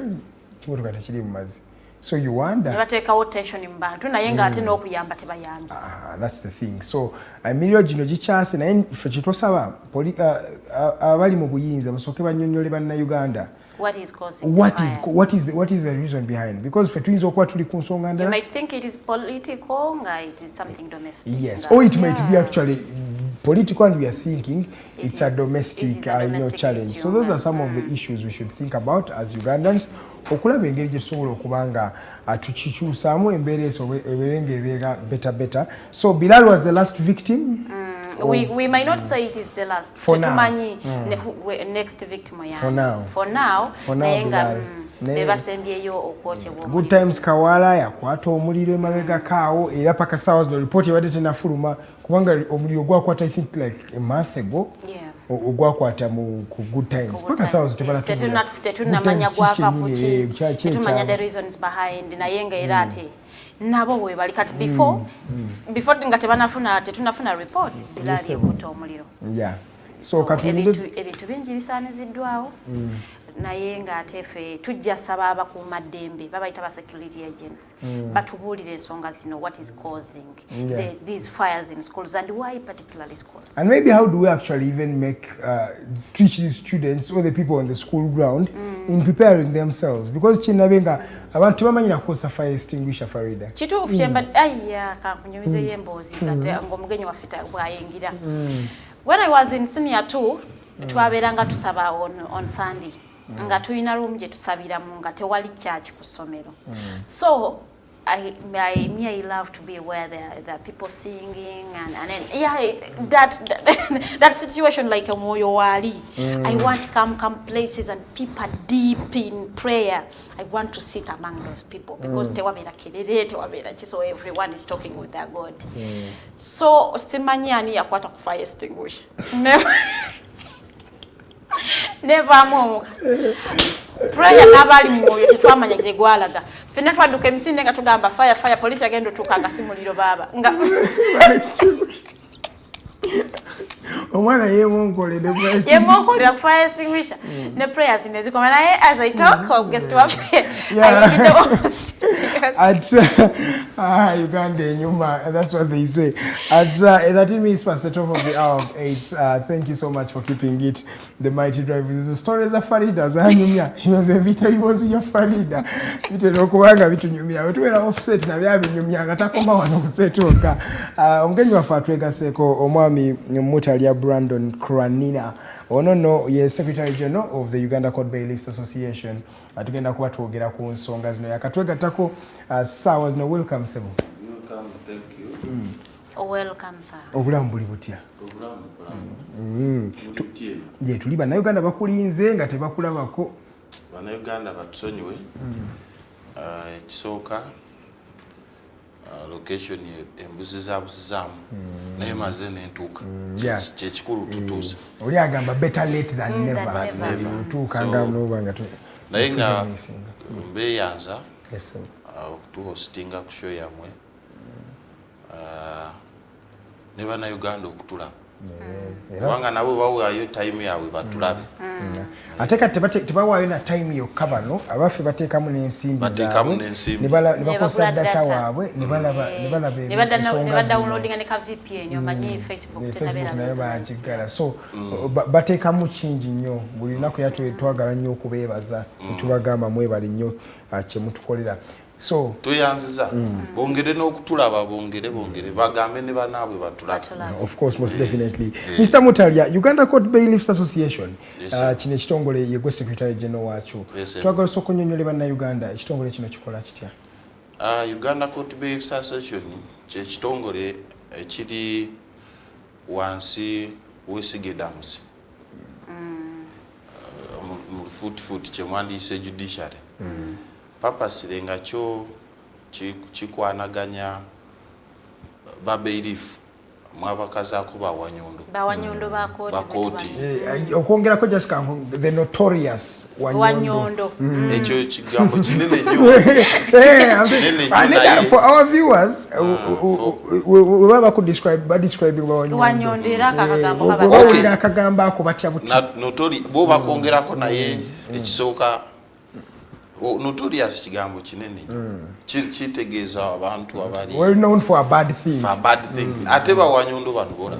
kimotoka takiri mu mazi so you wonder yabatekawo tension mbantu naye nga ate n'okuyamba tebayambi. That's the thing. So emiliro gino gikyase naye ffe kitosaba abali mu buyinza basooke bannyonnyole banna Uganda. What is causing what is the reason behind? Because for twins okuba tuli ku nsonga ndala. You might think it is political, it is something domestic. Yes, or it might be actually political and we are thinking it's a domestic challenge. So those are some of the issues we should think about as Ugandans. Okulaba engeri gye tusobola okubanga tukikyusaamu embeera ebeera better. So Bilal was the last victim. We might not say it is the last. For now. Next victim. For now. Good times Kawala yakwata omuliro emabega kaawo era paka sawa zino report yabadde tenafuluma kubanga omuliro gwakwata I think like a month ago. Ogwakwata mu good times paka sawa zitebala tetunamanya gwava kuki tetumanya the reasons behind naye nga era ate nabo bwe bali kati before nga tetunafuna report bilali ekuta omuliro. So ebintu bingi bisaaniziddwawo naye ng'ate ffe tujja saba abakuumaddembe babayita ba security agents batubuulira ensonga zino what is causing these fires in schools and why particularly schools. And maybe how do we actually even make teach these students or the people on the school ground in preparing themselves, because chinabenga abantu bamanyi na kosa fire extinguisher Farida kituufu kyemba ayya kankunyumize yemboozi kate ng'omugenyi waffe bwayingira. When I was in senior 2 twabeeranga tusaba on Sunday nga tuyina room gye tusabiramu nga tewali church ku ssomero. So I love to be where there are people singing and that situation like a moyo wali. I want to come places and people are deep in prayer. I want to sit among those people because tewabera kelele tewabera so everyone is talking with their God. So simanyi ani yakwata ku fire extinguisher. Never more. Prayer nabali moyo tetwamanya gye gwalaga. Fena twaduka emisinde nga tugamba fire police agendo tukanga simuliro baba. Nga omwana yemonkole the prayer. Yemonkole ku fire extinguisher. Ne prayers nezikoma naye as I talk guest waffe. Uganda enyuma, that's what they say. At 13 minutes past the top of the hour of 8. Thank you so much for keeping it the mighty drive. This is stories of Farida zanyumya. Yoze vita ibozi ya Farida. Vita nokubanga vitu nyumya. Wetuwera offset na byabi nyumya ngatakoma wano kusetoka. Omugenyi wa Fatwega Seko omwami Mutalya Brandon Cranimer. Ono ye Secretary General of the Uganda Court Baillfs Association. Atugenda kuba twogera ku nsonga zino yakatwegatako sawa zino. Welcome Sebo. Welcome, thank you. Welcome sir. Obulamu buli butya? Obulamu. Je tuli bana Uganda bakulinze nga tebakulabako. Bana Uganda batusonyiwe. Ekisooka location embuzi zabuzizamu naye maze nentuuka kyekikulu tutuuse. Oli agamba better late than never. Tuukanga n'obanga naye nga mbeeyanza okutuhostinga ku show yamwe ne bana Uganda okutulaba kubanga nabo bawaayo time yaabwe batulabe. Ate kati tebawaayo na time yokka bano abaffe bateekamu n'ensimbi ne bakosa data waabwe ne badawunloadinga ne ka VPN omanyi Facebook naye bagigala. So bateekamu kingi nnyo. Buli lunaku twagala nnyo okubeebaza netubagamba mwebali nnyo kyemutukolera. So tuyanziza bongere n'okutulaba bongere bagambe ne banaabwe batulaba. Of course, most definitely. Mr. Mutalya, Uganda Court Baillfs Association kino ekitongole yegwe Secretary General waakyo. Twagala osooka onnyonnyola bannayuganda ekitongole kino kikola kitya? Uganda Court Baillfs Association kyekitongole ekiri wansi w'Esige Dams mu futi kyemwandiise judiciary. Purpose nga kyo kikwanaganya babeirifu mwabakazaako ba Wanyondo bakooti okwongerako just the notorious Wanyondo. Ekyo kigambo kinene nnyo. For our viewers we baba ku describe Wanyondo era akagambo bawulira akagamba ako batya butya bo bakongerako naye ekisooka notorious kigambo kinene kitegeeza abantu abali well known for a bad thing. Ate ba Wanyondo bano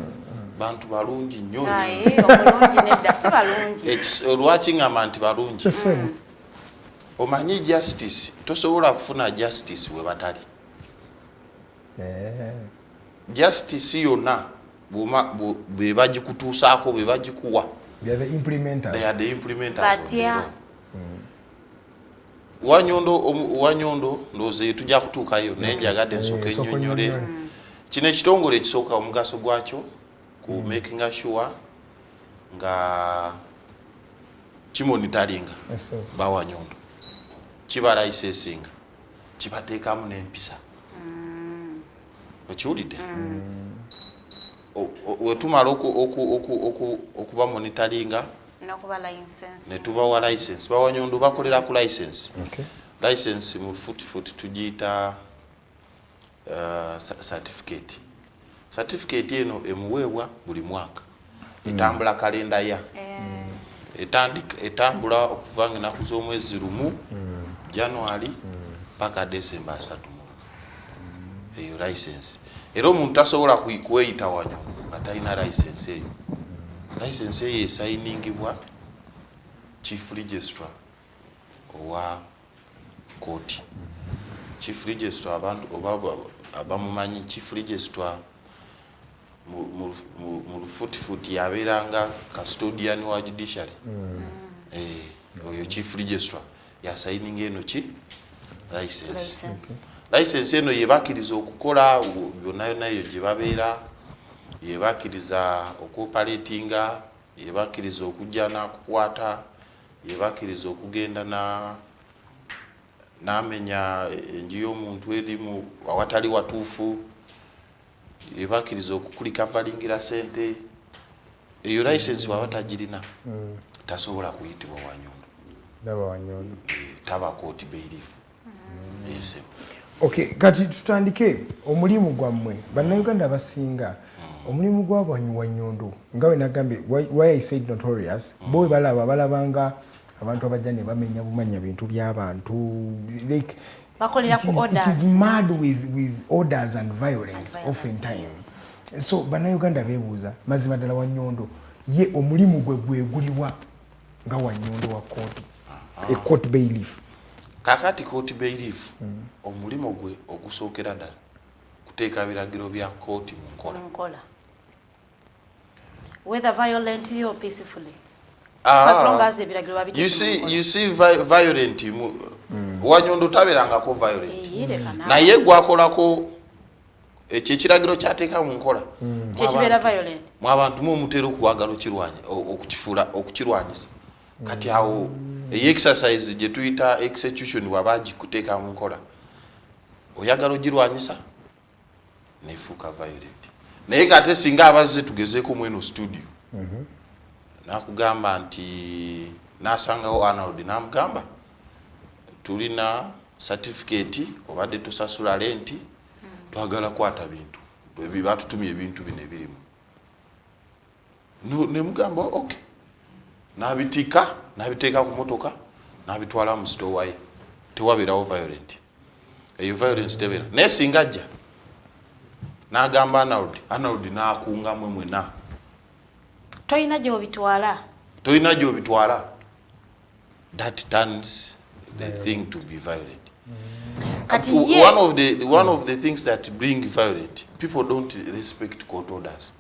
bantu balungi nnyo. Omulungi nedda si balungi. Lwaki ngamba nti balungi? Omanyi justice tosobola kufuna justice we batali. Justice yonna be bagikutuusaako be bagikuwa. They are the implementers. Wanyondo ndoze tujja kutuukayo naye njagadde nsooka ennyonnyole kino ekitongole ekisooka omugaso gwakyo ku making sure nga kimonitaringa ba Wanyondo kiba licensinga kibateekamu n'empisa okiwulidde wetumala okuba monitaringa netubawa license. Ba Wanyondo bakolera ku license. License mu futi tugiyita certificate eno emuweebwa buli mwaka etambula kalenda ya etambula okuva ng'ennaku z'omwezi lumu January paka December 3 eyo license. Era omuntu tasobola kweyita Wanyondo nga talina license eyo. License eyo esayiningibwa Chief Registrar owa kkooti. Chief Registrar abantu abamumanyi Chief Registrar mu lufuutifuuti yabeeranga custodian wa judiciary. Oyo Chief Registrar yasayininga eno ki license. License eno yebakkiriza okukola byonna yonna eyo gye babeera, yebakkiriza okuoperatinga, yebakkiriza okujja n'akukwata, yebakkiriza okugenda n'amenya enju y'omuntu erimu awatali watuufu, yebakkiriza okukulikavalingira sente. Eyo license bw'aba tagirina tasobola kuyitibwa Wanyondo. Taba Court Baillfs. Yes. Okay, kati tutandike omulimu gwammwe bannayuganda abasinga omulimu gwa Wanyondo nga we nagambye why I said notorious boy balabanga abantu abajja ne bamenya bumanya bintu by'abantu like it is mad with orders and violence oftentimes. So bannayuganda beebuuza mazima ddala Wanyondo ye omulimu gwe guliwa nga Wanyondo wa kkooti Court Baillfs. Kakati Court Baillfs omulimu gwe ogusookera ddala kuteeka ebiragiro bya kkooti mu nkola. Whether violently or peacefully. As long as ebiragiro babiteeka. You see violent Wanyondo tabeerangako violent. Naye gwakolako ekyo ekiragiro kyateeka mu nkola. Kyekibeera violent. Mu abantu mutera okuwagala okukirwanyisa. Kati awo exercise gye tuyita execution wabaji kuteeka mu nkola. Oyagala ogirwanyisa nefuuka violent. Naye kate singa abazze tugezeeko mweno studio. Nakugamba nti nasangawo Arnold namugamba tulina certificate obadde tusasula rent twagala kwata bintu batutumye ebintu bino ebirimu. Ne mugamba okay. Nabiteeka ku motoka nabitwala mu store waye tewabeerawo violent. Eyo violence tebeera. Naye singa ajja n'agamba Arnold n'akunga mwena toyina gy'obitwala. That turns the thing to be violent. One of the things that bring violent, people don't respect court orders,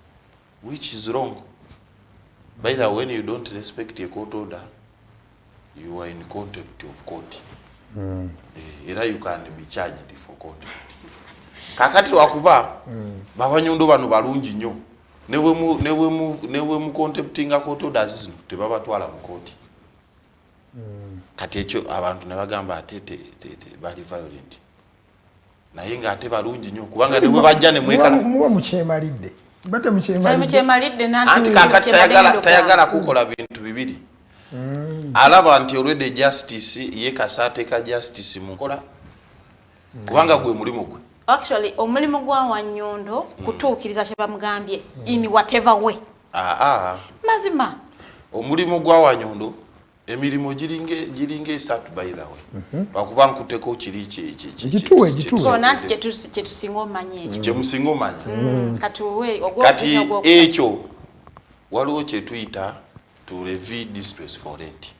which is wrong. By the way, when you don't respect a court order, you are in contempt of court. Either you can be charged for contempt. Kakati wakuba Wanyondo bano balungi nnyo. Newe mu contemptinga court orders tebabatwala mu court. Kati ekyo abantu ne bagamba ate bali violent. Naye nga ate balungi nnyo kubanga ne bwe bajja ne mwekala. Muba mukyemalidde. Bate mukyemalidde nanti kakati tayagala kukola bintu bibiri. Alaba nti already justice ye kasateeka justice mu nkola. Kubanga gwe mulimu gwe. Actually, omulimu gwa Wanyondo kutuukiriza kye bamugambye in whatever way. Mazima. Omulimu gwa Wanyondo emirimu giringe esatu by the way. Bakuba nkuteko kiri ekituwe. So nanti kye tusinga omanya ekyo. Kye musinga omanya. Kati ekyo waliwo kye tuyita to levy distress for rent.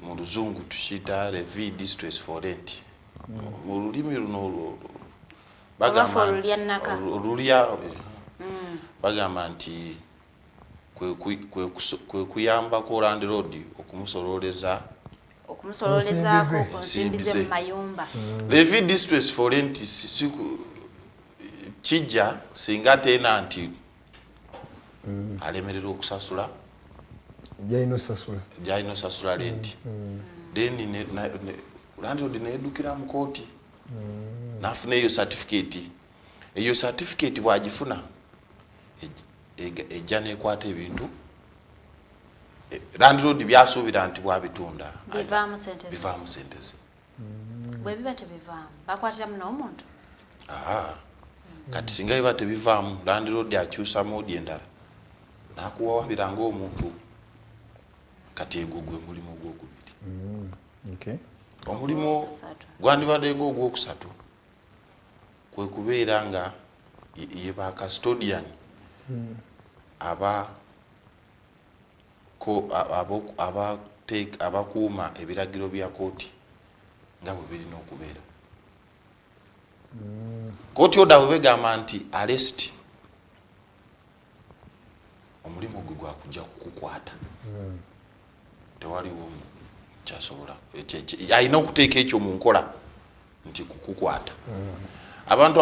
Mu luzungu tukiyita levy distress for rent. Mu lulimi luno bagamba bagamba nti kwe kuyambako landlord okumusoloolezaako ku nsimbi ze mu mayumba. Levy distress for rent kijja singa teena nti alemerera okusasula gy'alina osasula rent. Then landlord needukira mu kooti nafuna eyo certificate. Eyo certificate bwagifuna ejja nekwata ebintu landlord byasuubira nti bwabitunda bivaamu sente ze. Bwe biba tebivaamu bakwatira muno omuntu. Kati singa biba tebivaamu landlord akyusa moodi endala n'akuwawabira ng'omuntu kati egwo gwe mulimu gw'okubiri. Okay. Omulimu gwandibadde ng'ogwokusatu kwe kubeera nga ye ba custodian abakuuma ebiragiro bya kooti nga bwe birina okubeera. Kooti oda bwe begamba nti arrest, omulimu gwe gwakujja kukukwata. Tewaliwo kyasobola alina okuteeka ekyo mu nkola nti kukukwata. Abantu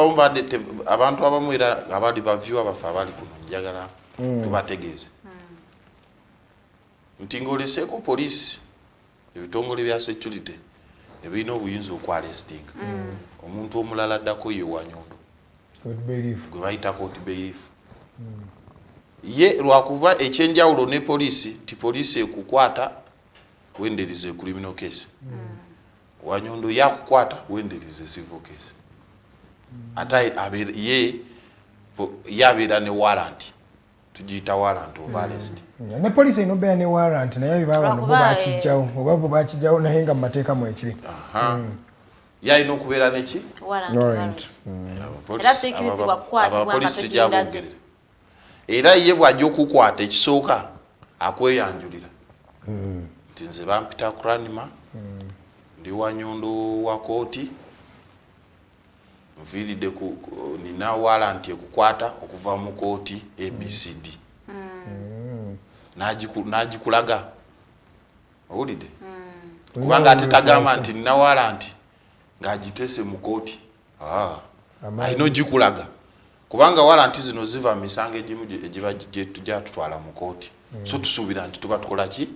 abamu era abali baviewer baffe abali kuno njagala tubategeeze nti ng'oleseeko poliisi ebitongole bya security ebirina obuyinza okwarestinga omuntu omulala addako ye Wanyondo gwe bayita Court Baillfs. Ye lwakuba ekyenjawulo ne poliisi ti poliisi ekukwata wenderize criminal case. Wanyondo yakukwata wenderize civil case. Ata ye yabeera ne warrant, tugiyita warrant of arrest. Ne poliisi inobeera ne warrant naye baba no bakijjawo oba bo bakijjawo naye nga mateeka mu ekiri. Yalina okubeera neki warrant. Era sikirizibwa kukwatibwa nga tekindaze. Era ye bw'ajja okukwata ekisooka akweyanjulira nti nze bampita Cranimer ndi Wanyondo wa kooti nviiridde nina warrant ekukwata okuva mu kooti ABCD. N'agikulaga owulidde kubanga ate tagamba nti nina warrant ng'agiteese mu kooti. Alina ogikulaga kubanga warrant zino ziva mu misango egimu egiba tujja tutwala mu kooti. So tusuubira nti tuba tukola ki?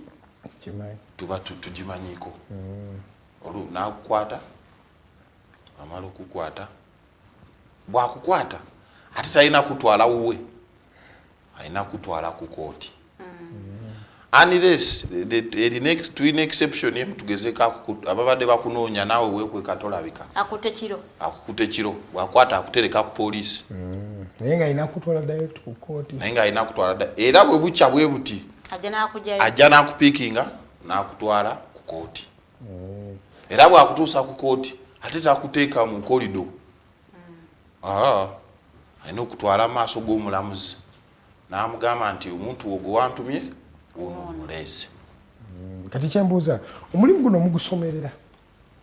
Tuba tugimanyiiko. N'akukwata, amala okukwata, bw'akukwata ate talina kutwala wuwe, alina kutwala ku kooti. Unless tulina exception emu tugezeko ababadde bakunoonya naawe weekwe katolabika. Akukute kiro. Bw'akwata akutereka ku poliisi. Naye nga alina kutwala direct ku kooti. Era bwe bukya bwe buti ajja n'akupiikinga n'akutwala ku kooti. Era bw'akutuusa ku kooti ate takuteeka mu kolido. Alina okutwala maaso g'omulamuzi n'amugamba nti omuntu ogwo wantumye ono omuleese. Kati kyembuuza omulimu guno mugusomerera?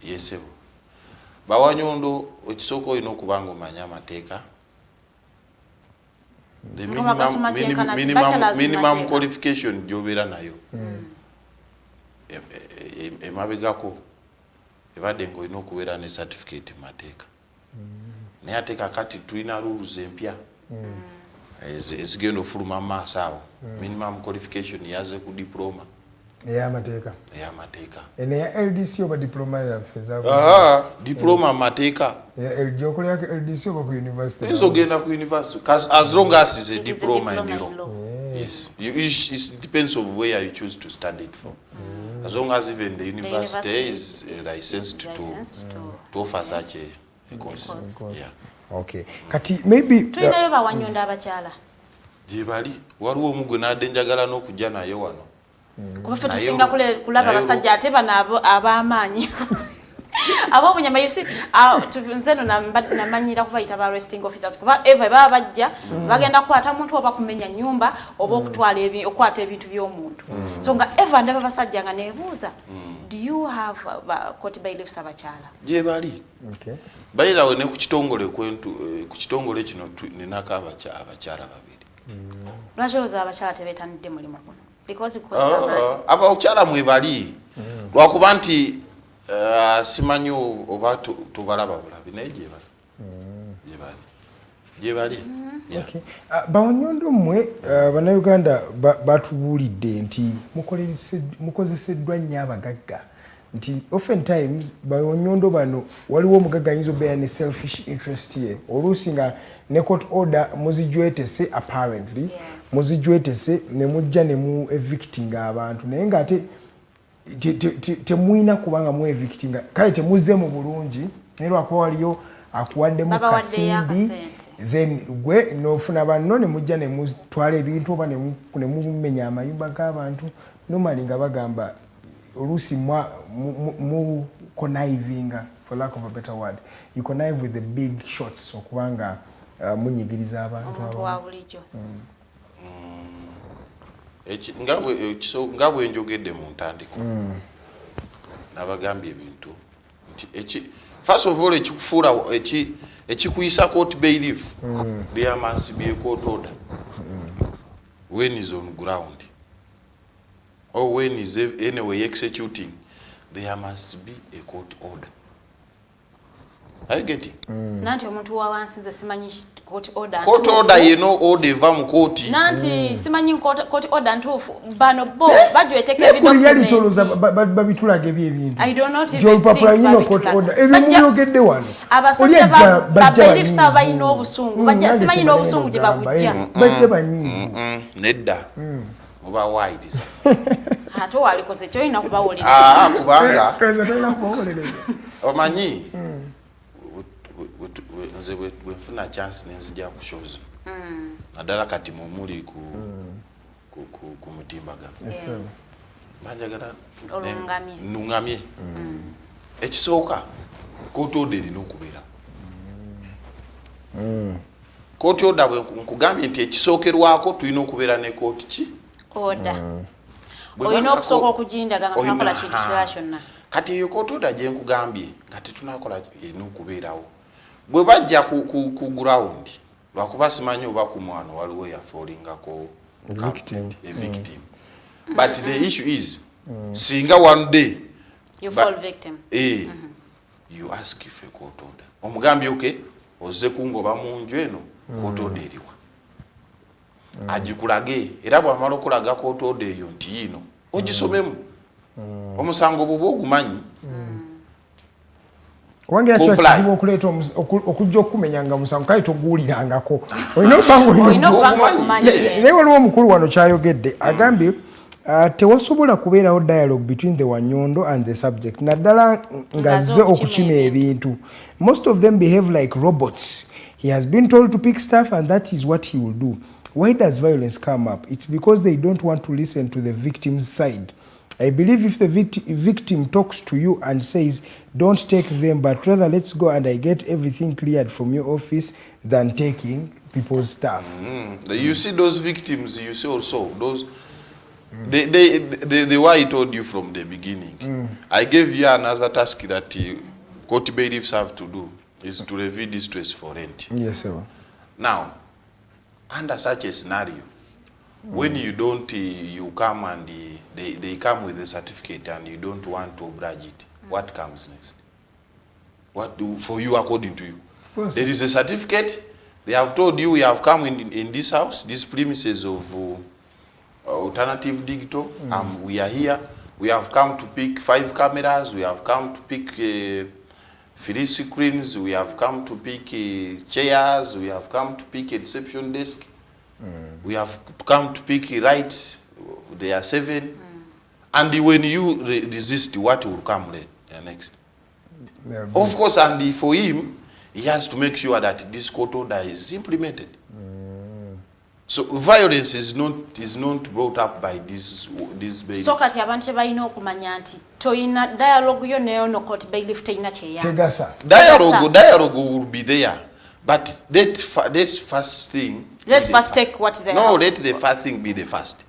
Yesebo Bawanyondo ekisooka olina okuba nga omanya amateeka. The minimum qualification gy'obeera nayo emabegako ebadde ng'olina okubeera ne certificate mu mateeka. Naye ate kakati tulina rules empya ezigenda ofuluma mu maaso awo. Minimum qualification yaze ku diploma ey'amateeka. Eya LDC oba diploma yaffe diploma mu mateeka. Gy'okolera LDC oba ku university? Oyinza ogenda ku university as long as is a diploma in law. Yes, it depends on where you choose to study it from. As long as even the university is licensed to offer such a course. Yeah. Okay. Kati maybe tulinayo Bawanyondo abakyala gye bali waliwo omu gwe n'adde njagala n'okujja naye wano. Kuba ffe tusinga kulaba abasajja ate bano ab'amaanyi ab'obunyama. You see, nze no namanyira kubayita ba arresting officers kuba eva baba bajja bagenda kukwata muntu oba kumenya nyumba oba okwata ebintu by'omuntu. So nga eva ndaba basajja nga nebuuza, do you have Court Baillfs abakyala? Gye bali. Okay. Bayirawe ne ku kitongole kino ninako abakyala babiri. Lwaki olowooza abakyala tebeetanidde mulimu guno? Abakyala mwe bali lwakuba nti simanyi oba tubalaba bulabi naye gye bali. Bawanyondo mmwe bannayuganda batubuulidde nti mukozeseddwa nnyo abagagga nti oftentimes Bawanyondo bano waliwo omugagga ayinza obeera ne selfish interest ye oluusi nga ne court order muzijwetese apparently muzijwetese ne mujja ne mu evictinga abantu naye nga ate temuyina kubanga mu evictinga kale temuzze mu bulungi naye lwakuba waliyo akuwaddemu kasimbi then gwe n'ofuna banno ne mujja ne mutwala ebintu oba ne mumenya amayumba g'abantu normally nga bagamba oluusi mu connivinga, for lack of a better word, you connive with the big shots okubanga munyigiriza abantu wa bulijjo. Nga bwe njogedde mu ntandiko nabagambye ebintu nti first of all ekikufuula ekikuyisa court bailiff there must be a court order when is on ground or when is anyway executing, there must be a court order. Are you getting? Nanti omuntu wa wansi nze simanyi court order. Court order order eva mu court. Nanti simanyi court order ntuufu bano bo bajweteka ebidokument. Yali toloza babitulaga ebintu. I don't know if you court order. Ebimuyogedde wano. Abasajja ba bailiffs abayina obusungu. Bajja simanyi n'obusungu gye babujja. Bajja banyi. Nedda. Oba wide. Hato walikoze kyo ina kubawulira. Kubanga. Tolina kubawulira. Omanyi. Nze bwenfuna chance nenzija kushoza. Naddala kati mumuli ku mutimbagano. Banjagala nungamye. Ekisooka court order erina okubeera. Court order nkugambye nti ekisookerwako tulina okubeera ne court ki? Order. Oyina okusooka okujindaga nga tunakola kintu kirala kyonna. Kati eyo court order gye nkugambye nga tetunakola erina okubeerawo. Bwe bajja ku ground lwakuba simanyi oba ku mwana waliwo yafoolingako a victim. But the issue is singa one day you fall victim. You ask for a court order. Omugambye okay ozze kungoba mu nju eno court order eriwa. Agikulage era bw'amala okulaga court order eyo nti yino ogisomemu. Omusango bwo ogumanyi. Wangira kyo kizibu okuleeta okujja okumenyanga musango kale toguulirangako. Olina obanga naye waliwo omukulu wano kyayogedde agambye tewasobola kubeerawo dialogue between the Wanyondo and the subject. Naddala ngazze okukima ebintu. Most of them behave like robots. He has been told to pick stuff and that is what he will do. Why does violence come up? It's because they don't want to listen to the victim's side. I believe if the victim talks to you and says, don't take them, but rather let's go and I get everything cleared from your office than taking people's stuff. You see those victims, you see also those, the way I told you from the beginning. I gave you another task that court bailiffs have to do is to review distress for rent. Yes, sir. Now, under such a scenario, when you don't, you come and they come with a certificate and you don't want to oblige it, what comes next? What do for you according to you? There is a certificate. They have told you we have come in this house, these premises of alternative digital. We are here. We have come to pick 5 cameras. We have come to pick 3 screens. We have come to pick chairs. We have come to pick a reception desk. We have come to pick rights. They are 7. And when you resist, what will come next? Of course, and for him, he has to make sure that this court order is implemented. So violence is not brought up by this bailiff. So kati abantu balina okumanya nti toyina dialogue yo neyo no court bailiff teyina kyeya. Tegasa. Dialogue will be there. But let's first thing. Let's first take what they No, have. let the first thing be the first.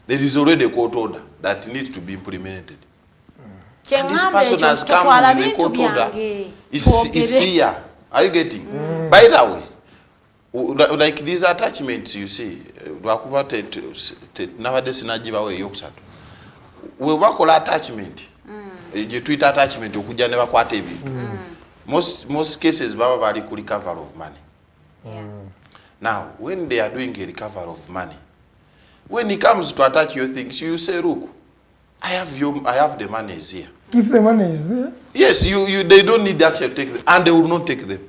There is already a court order that needs to be implemented. And this person has come with a court order. It's here. Are you getting? By the way, like these attachments you see, nowadays najibawe yokusatu. We bakola attachment. Je tweet attachment okujja ne bakwata ebintu. Most cases baba bali ku recover of money. Now, when they are doing a recovery of money, when it comes to attach your things, you say, look, I have the money is here. If the money is there? Yes, they don't need actually take them, and they will not take them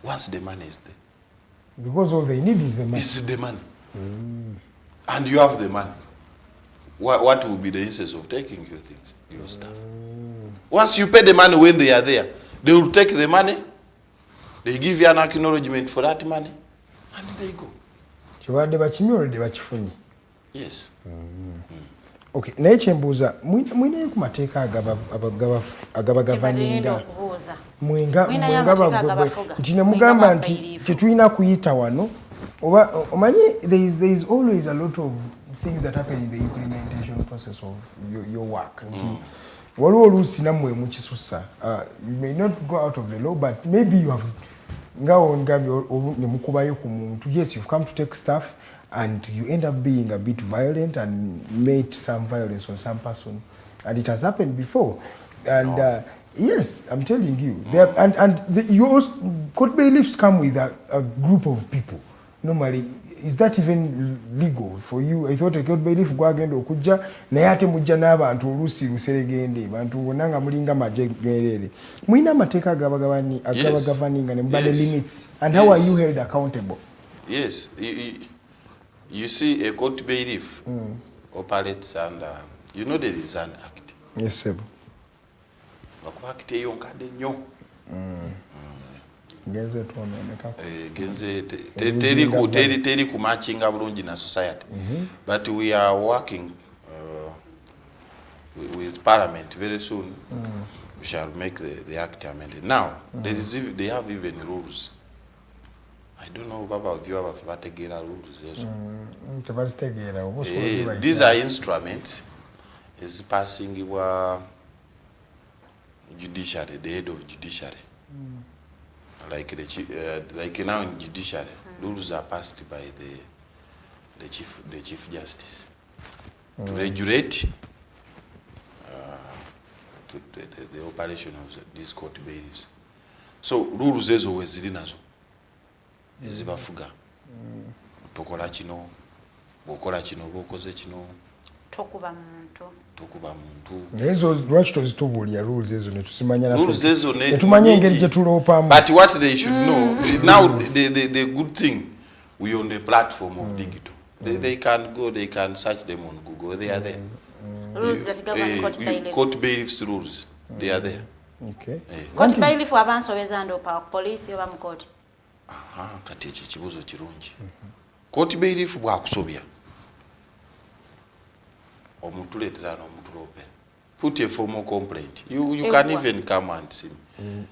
once the money is there. Because all they need is the money. It's the money. And you have the money. What will be the instance of taking your things, your stuff? Once you pay the money when they are there, they will take the money, they give you an acknowledgement for that money, and they go. Kibadde bakimye olwedde bakifunye. Yes. Okay, naye kyembuuza mwinayo ku mateeka agabagavaninga mwenga nti ne mugamba nti tetulina kuyita wano oba omanyi there is always a lot of things that happen in the implementation process of your work nti waliwo oluusi nammwe mukisusa you may not go out of the law but maybe you have ngawo ngambye ne mukubayo ku muntu yes you've come to take stuff and you end up being a bit violent and made some violence on some person and it has happened before and yes I'm telling you you also court bailiffs come with a group of people normally is that even legal for you? I thought a court bailiff gwagenda okujja naye ate mujja n'abantu oluusi luseregende bantu bonna nga mulinga maje merere mwina amateeka agabagavaninga ne mubadde limits and how are you held accountable? Yes, you see a court bailiff operates under you know there is an act. Yes sir. Act eyo nkadde nnyo. Genze tuoneka. Genze teri kumachinga bulungi na society. But we are working with Parliament very soon. We shall make the act amended. Now they have even rules. I don't know about you have bategera rules. These are instruments is passing judiciary, the head of judiciary. Like now in judiciary, rules are passed by the chief justice to regulate the operation of these court bailiffs. So rules ezo weziri nazo ezibafuga tokola kino bokola kino bokoze kino tokuba muntu ezo lwaki tozitubulya rules ezo netusimanya rules ezo netumanya engeri gye tuloopamu. But what they should know now the good thing we on the platform of digital they can go, they can search them on Google, they are there. Rules that govern court bailiffs. Court bailiffs rules they are there. Okay. Court bailiff abansobeza ndo pa police oba mu court. Kati ekyo kibuzo kirungi. Court bailiff bwakusobya omuntu leetera n'omuntu lope. Put a formal complaint. You can even come and see me.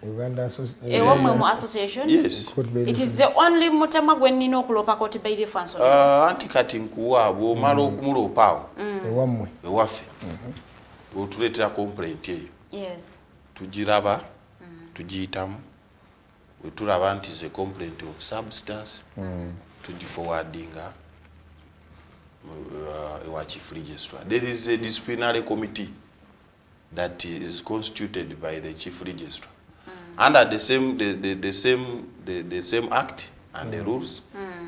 Uganda Association? Yes. It is the only mutema gwenina okulopa court bailiff ansobeza. Anti kati nkuwa bw'omala okumulopaawo ewaffe otuleetera complaint eyo. Yes. Tugiraba tugiyitamu we tulaba nti is a complaint of substance tugiforwardinga ewa chief registrar. There is a disciplinary committee that is constituted by the chief registrar under the same act and the rules.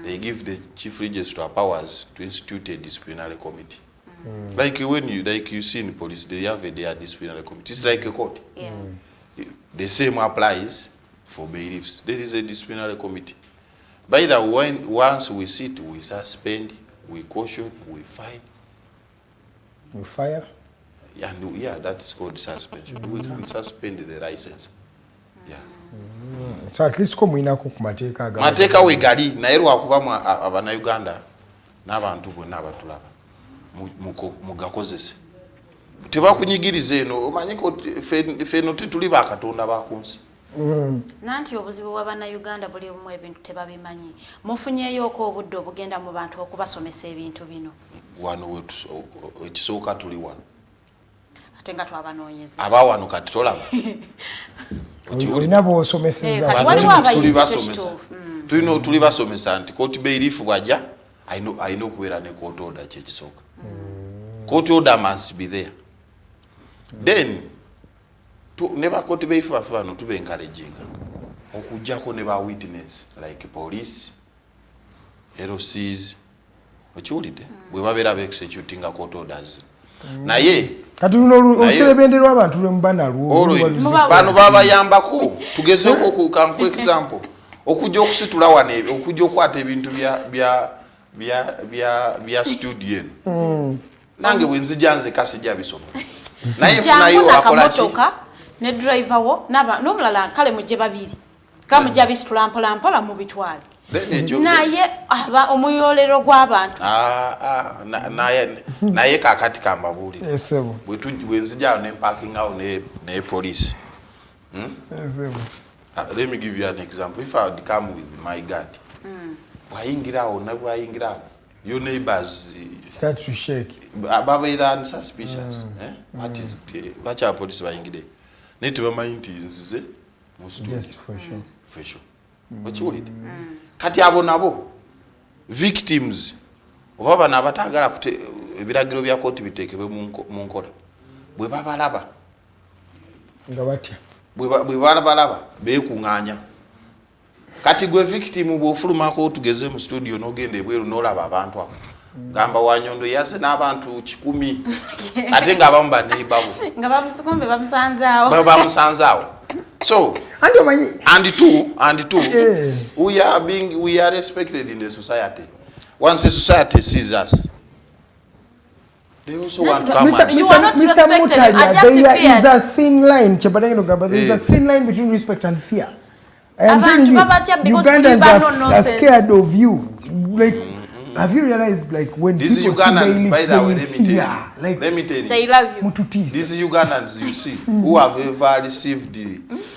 They give the chief registrar powers to institute a disciplinary committee. Like when you see in police, they have their disciplinary committee. It's like a court. The same applies for bailiffs. There is a disciplinary committee. By the way, once we sit, we suspend, we caution, we fine. We fire? And yeah, that's called suspension. We can suspend the license. Yeah. So at least come in ku mateeka mateeka we gali naye lwakubamu abana Uganda n'abantu bonna abatulaba mugakozese tebakunyigiriza eno omanyi ko feno tetuli bakatonda bakunsi. Nanti obuzibu bw'abana Uganda buli mu ebintu tebabimanyi. Mufunyeyo ko obudde obugenda mu bantu okubasomesa ebintu bino. Wano ekisooka tuli wano. Ate nga twabanoonyeza. Aba wano kati tolaba. Olina bw'osomeseza tuli basomesa nti court bailiff bw'ajja ayina okubeera ne court order kyekisooka. Court order must be there. Then ne ba court bailiff baffe bano tube encouraginga okujjako ne ba witness like police, LCs, okiwulidde bwe babeera executing court orders. Naye kati luno oluserebenderwa abantu lwe mubana bano babayambako tugezeeko ku kanku example okujja okusitula wane okujja okwata ebintu bya studio nange bwenzija nze kasijja bisoma naye funayo akola ki ne driver wo n'omulala kale mujje babiri kamujja bisitula mpola mu bitwale naye omuyolero gw'abantu naye kakati kambabuulire Esebo. bwe nzija ne parking awo ne police. Esebo. Let me give you an example. If I would come with my guard, your neighbors start to shake. Babaira suspicious. What is what are police bayingire? Need to mind is just for sure. For sure. What you read? Kati abo nabo victims obaba nabatagala kute ebiragiro bya kkooti bitekebwe mu nkola. Bwe babalaba nga batya bwe balaba beekuŋŋaanya. Kati gwe victim bw'ofulumako tugeze mu studio n'ogenda ebweru n'olaba abantu awo gamba Wanyondo yazze n'abantu 100 ate ng'abamu baneighbabo nga bamusikombe bamusanzaawo. So and two we are respected in the society. Once the society sees us, they also want to come. Mr. Mutalya, there is a thin line. There is a thin line between respect and fear. I am telling you, Ugandans are scared of you. Like, have you realized, like, when this people Ugandans, by the way, let me tell you, they love you. These Ugandans, you see, who have ever received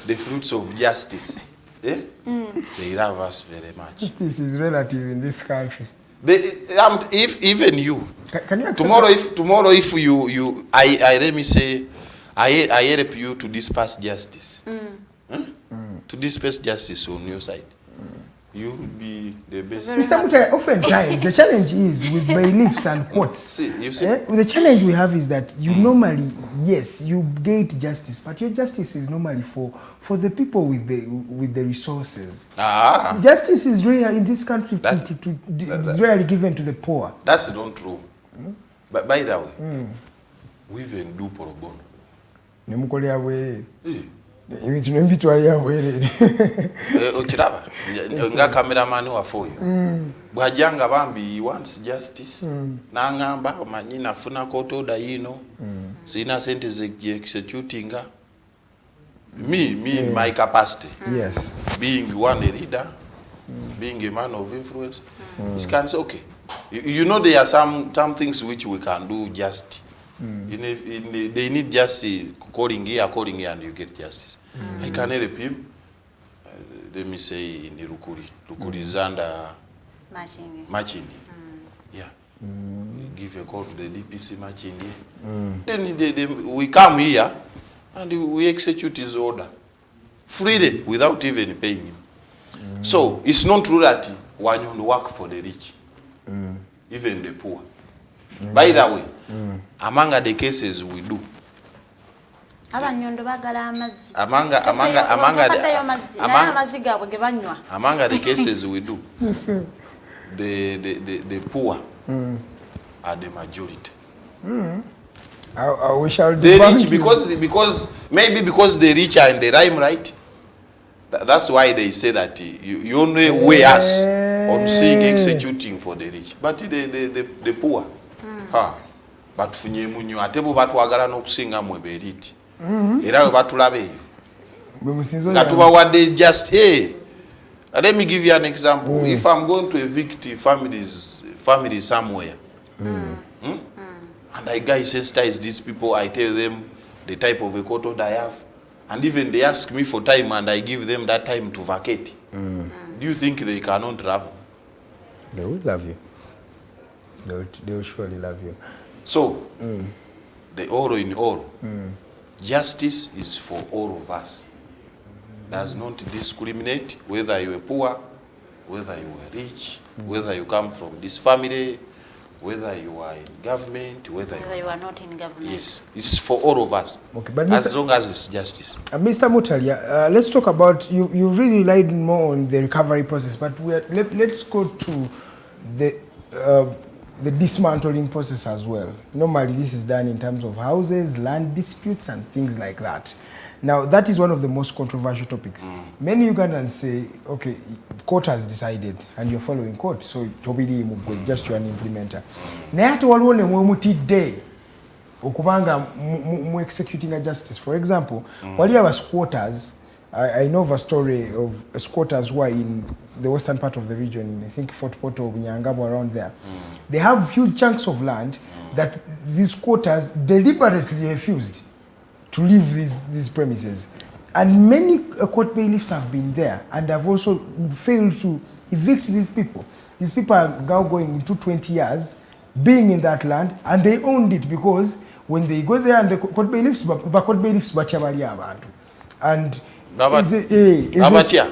the fruits of justice, they love us very much. Justice is relative in this country. If even you, can you tomorrow, if you, I let me say, I help you to disperse justice. To disperse justice on your side, you will be the best. Mr. Mutalya, oftentimes the challenge is with bailiffs and courts. The challenge we have is that you normally, yes, you get justice, but your justice is normally for the people with the resources. Justice is rare in this country. It's rarely given to the poor. That's not true. But by the way, we even do pro bono. Nemukolera bwe. Ebintu n'embitwalira bwerere. Okiraba nga cameraman waffe oyo bw'ajjanga bambi he wants justice n'aŋŋamba omanyi nafuna court order yino sirina sente executinga me in my capacity, yes, being one a leader, being a man of influence, you can say okay, you know there are some things which we can do just they need justice, calling here, and you get justice. I can help him. Let me say in Rukuri is under Machini. Yeah. Give a call to the DPC Machini. Then we come here and we execute his order freely without even paying him. So it's not true that Wanyondo work for the rich, even the poor. By the way, among the cases we do, among the cases we do, the poor are the majority. We shall the rich, because maybe because the rich are in the rhyme, right? That's why they say that you only weigh us on seeing executing for the rich, but the poor. But funye munyo ate bo batwagala n'okusinga mu eberiti era we batulabe nga tubawadde just let me give you an example. If I'm going to evict family somewhere and I guys sensitize these people, I tell them the type of a court order I have, and even they ask me for time and I give them that time to vacate. Do you think they cannot travel? They would love you. They will surely love you. So, the all in all, justice is for all of us. Does not discriminate whether you are poor, whether you are rich, whether you come from this family, whether you are in government, whether you are not in government. Yes, it's for all of us. Okay, but as long as it's justice. Mr. Mutalya, let's talk about you really relied more on the recovery process, but let's go to the dismantling process as well. Normally this is done in terms of houses, land disputes and things like that. Now that is one of the most controversial topics. Many Ugandans say, okay, court has decided and you're following court, so just you an implementer. Naye waliwo ne mwemutidde okubanga mu executing a justice. For example, wali aba squatters I know of a story of squatters who are in the western part of the region, I think Fort Poto, Nyangabo, around there. They have huge chunks of land that these squatters deliberately refused to leave these premises. And many court bailiffs have been there and have also failed to evict these people. These people are now going into 20 years being in that land, and they owned it because when they go there and the court bailiffs batya abantu. And Babatia,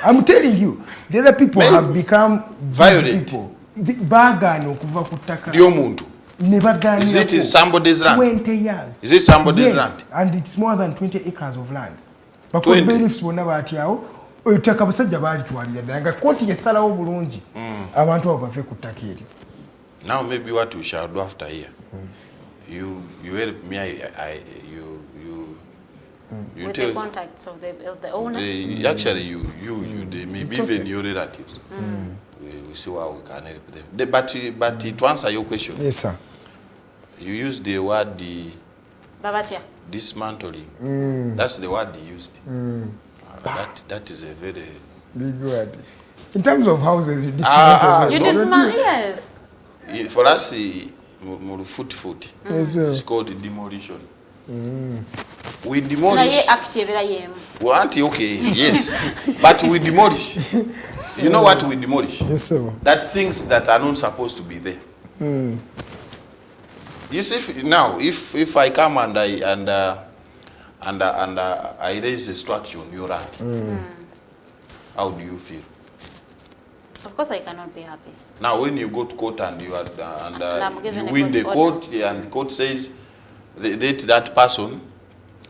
I'm telling you, the other people have become violent people. Is it somebody's land? 20 years. Is it somebody's land? And it's more than 20 acres of land. But court bailiffs bonna batyawo ettaka basajja balitwalira nga kooti yesalawo bulungi abantu abo bave ku ttaka eryo. Now maybe what we shall do after here, you help me. You with tell the contacts of the owner. Actually, they maybe even your relatives. We see how we can help them. But to answer your question, yes, sir. You used the word Babatia. Dismantling. That's the word they used. That is a very big word. In terms of houses, you dismantle. You dismantle, yes. For us, foot. It's called demolition. We demolish. Okay, yes. But we demolish. You know what we demolish? Yes, sir. That things that are not supposed to be there. You see, now if I come and I raise a structure on your land, how do you feel? Of course, I cannot be happy. Now, when you go to court and you win the court, and the court says let that person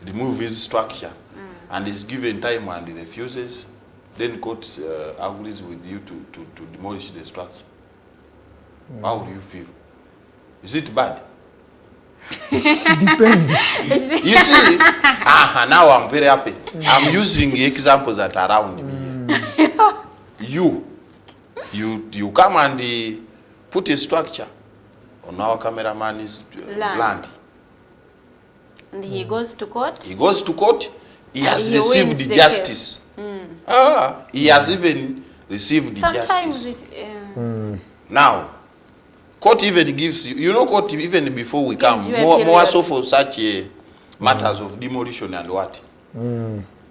remove his structure, and is given time and he refuses, then court agrees with you to demolish the structure. How do you feel? Is it bad? It depends. You see, now I'm very happy. I'm using examples that are around me. You come and put a structure on our cameraman's land. And he goes to court? He goes to court. He has received justice. He has even received justice. Now, court even gives you know, court even before we come, more so for such matters of demolition and what.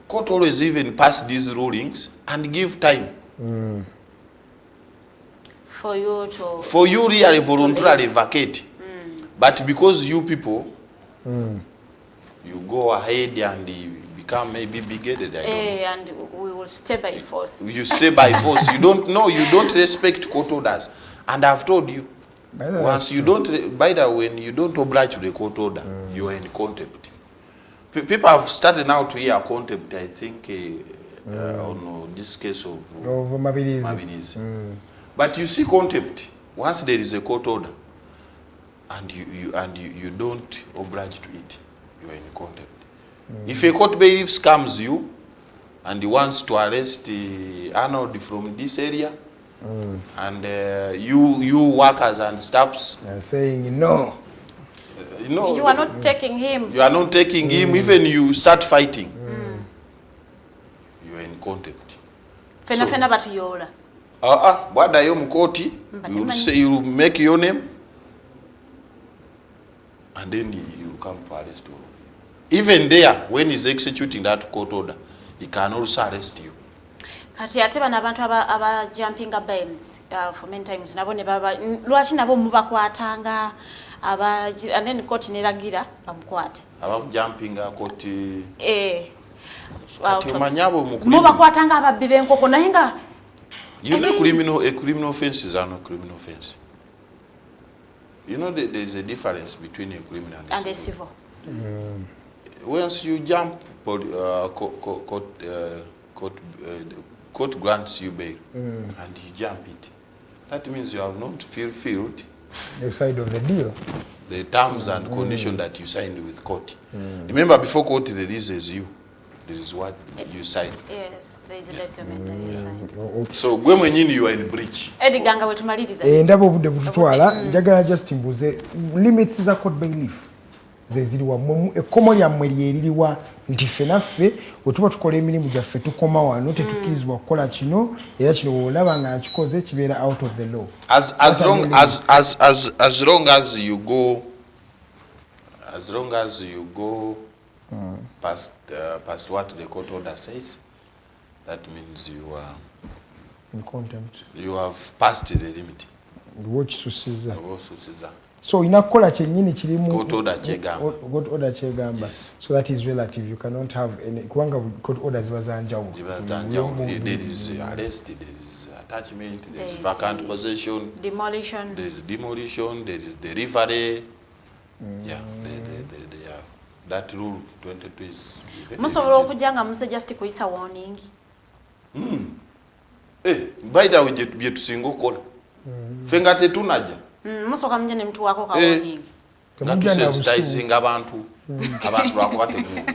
Court always even pass these rulings and give time. For you to... For you really voluntarily vacate. But because you people, you go ahead and become maybe bigoted. And we will stay by force. You stay by force. You don't know, you don't respect court orders. And I've told you, once you don't, by the way, when you don't oblige to the court order, you are in contempt. People have started now to hear contempt, I think, on this case of Mabinizi. But you see contempt, once there is a court order, and you don't oblige to it, you are in contempt. If a court bailiff comes you, and he wants to arrest Arnold from this area, and you workers and staffs are saying no. You are not taking him. You are not taking him. Even you start fighting. You are in contempt. Fena batu yola. Bwada yo mkoti, you will say, you will make your name, and then you will come to arrest you. Even there, when he's executing that court order, he can also arrest you. Kati ate bana abantu aba jumping bails for many times nabone baba lwachi nabo mubakwatanga aba and then court neragira bamukwate aba jumping court kati manyabo mubakwatanga ababbi benkoko nayenga you know criminal offenses are not criminal offense. You know there is a difference between a criminal and a civil. Once you jump court grants you bail and you jump it, that means you have not fulfilled the side of the deal, the terms and conditions that you signed with court. Remember, before court releases you, there is what you signed. Yes, there is a document that you signed. So when you are in breach, Ediganga wetumaliriza ndabo bude kututwala njagala just mbuze limits za court bailiff ze ziriwa ekkomo lyammwe lyeririwa nti ffe naffe bwe tuba tukola emirimu gyaffe tukoma wano tetukirizibwa kukola kino era kino bwolaba nga nkikoze kibeera out of the law as long as you go past what the court order says, that means you are in contempt. You have passed the limit. Wokisusiza. So inakola kyennyini kirimu court order kyegamba. So that is relative. You cannot have any kubanga court orders bazanjawo. There is arrest, there is attachment, there is vacant possession, demolition. There is demolition, there is delivery. Yeah, that rule 22 is. Musobola okujanga muse just kuyisa warning. By the way bye tusinga okola. Fenga tetunaja. Musoka mje ne mtu wako ka warning. Ngatu sensitizing abantu. Abantu wako bategeera.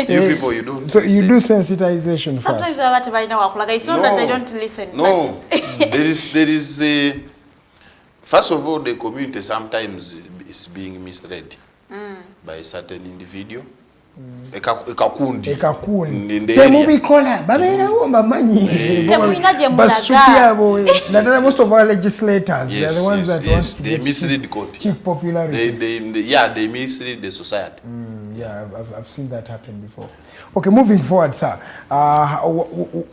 You people, you don't. So you do sensitization first. Sometimes abantu balina wakulaga. It's not that they don't listen. No. there is first of all, the community sometimes is being misled by a certain individual. Ekakundi. Temubikola babeerawo bamanyi. Basupya abo. Most of our legislators, they are the ones that want to they mislead court. Cheap popularity. They mislead the society. Yeah, I've seen that happen before. Okay, moving forward, sir.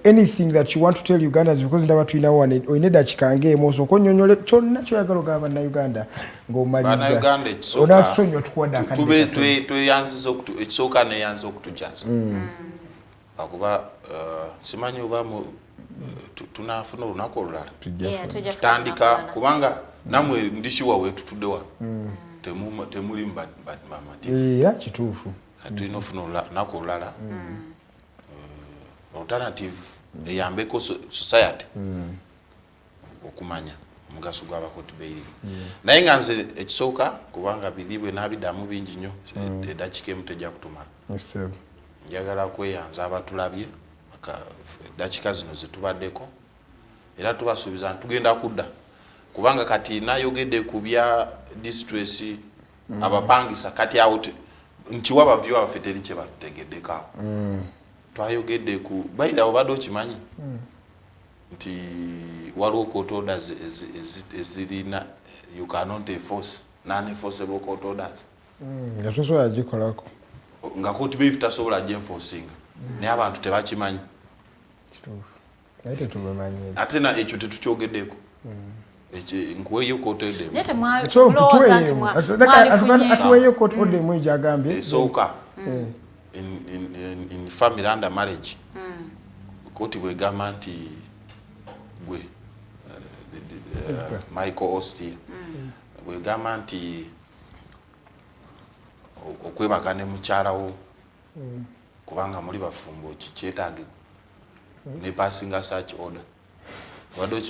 Anything that you want to tell Ugandans, because ndaba tuina wane oineda chikange moso konyonyole kyonna kyoyagala ogamba na Uganda ng'omaliza. Uganda ekisooka. Onatusonyiwa tukwada akadde. Tweyanziza ekisooka neyanza okutujaza. Akuba simanyi oba tunafuna olunaku olulala. Tutandika kubanga namwe ndishiwa wetu tudde wano. Temuli mbamati. Era kituufu. Tulina ofuna olunaku olulala. Alternative eyambeko society okumanya omugaso gw'abakooti bailiff. Naye nga nze ekisooka kubanga biribwe n'abiddamu bingi nnyo eddakiika emu tejja kutumala. Njagala kweyanza abatulabye eddakiika zino zetubaddeko era tubasuubiza ntugenda kudda kubanga kati nayogedde ku bya distress abapangisa kati awo ntiwa abavyo abaffe teri kye batutegeddeko. Twayogedde ku bayira obadde okimanyi nti waliwo court orders ezirina you cannot enforce non-enforceable court orders. Nga tosobola gikolako. Nga court bailiff tasobola gi-enforcing. Naye abantu tebakimanyi. Naye tetubimanyi. Ate na ekyo tetukyogeddeko. Nkuweeyo court order. Atuweeyo court order emu egyagambye. Esooka. In family under marriage. Court bwegamba nti gwe Michael Ostia bwegamba nti okwebaka ne mukyalawo kubanga muli bafumbo kikyetaage ne passing a search order. How can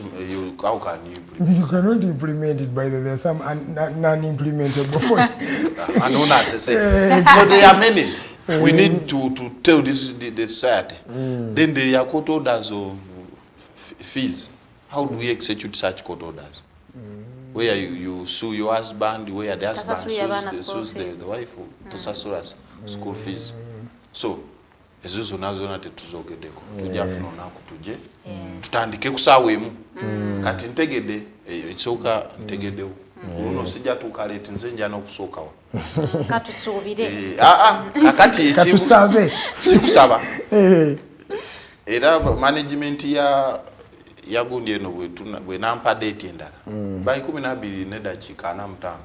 you implement? You cannot implement it, by the way. There's some non-implementable. I know that. So there are many. We need to tell the society. Then there are court orders of fees. How do we execute such court orders? Where you sue your husband, where the husband sues the wife to sasura school fees. So, ezo zona tetuzogeddeko tujja funa olunaku tujje tutandike kusaawa emu kati ntegedde ekisooka ntegeddewo luno sijja tukaleeti nze nja n'okusookawa katusuubire kakati katusabe sikusaba era management ya gundi eno bwe nampa date endala by 12 n'eddakiika 45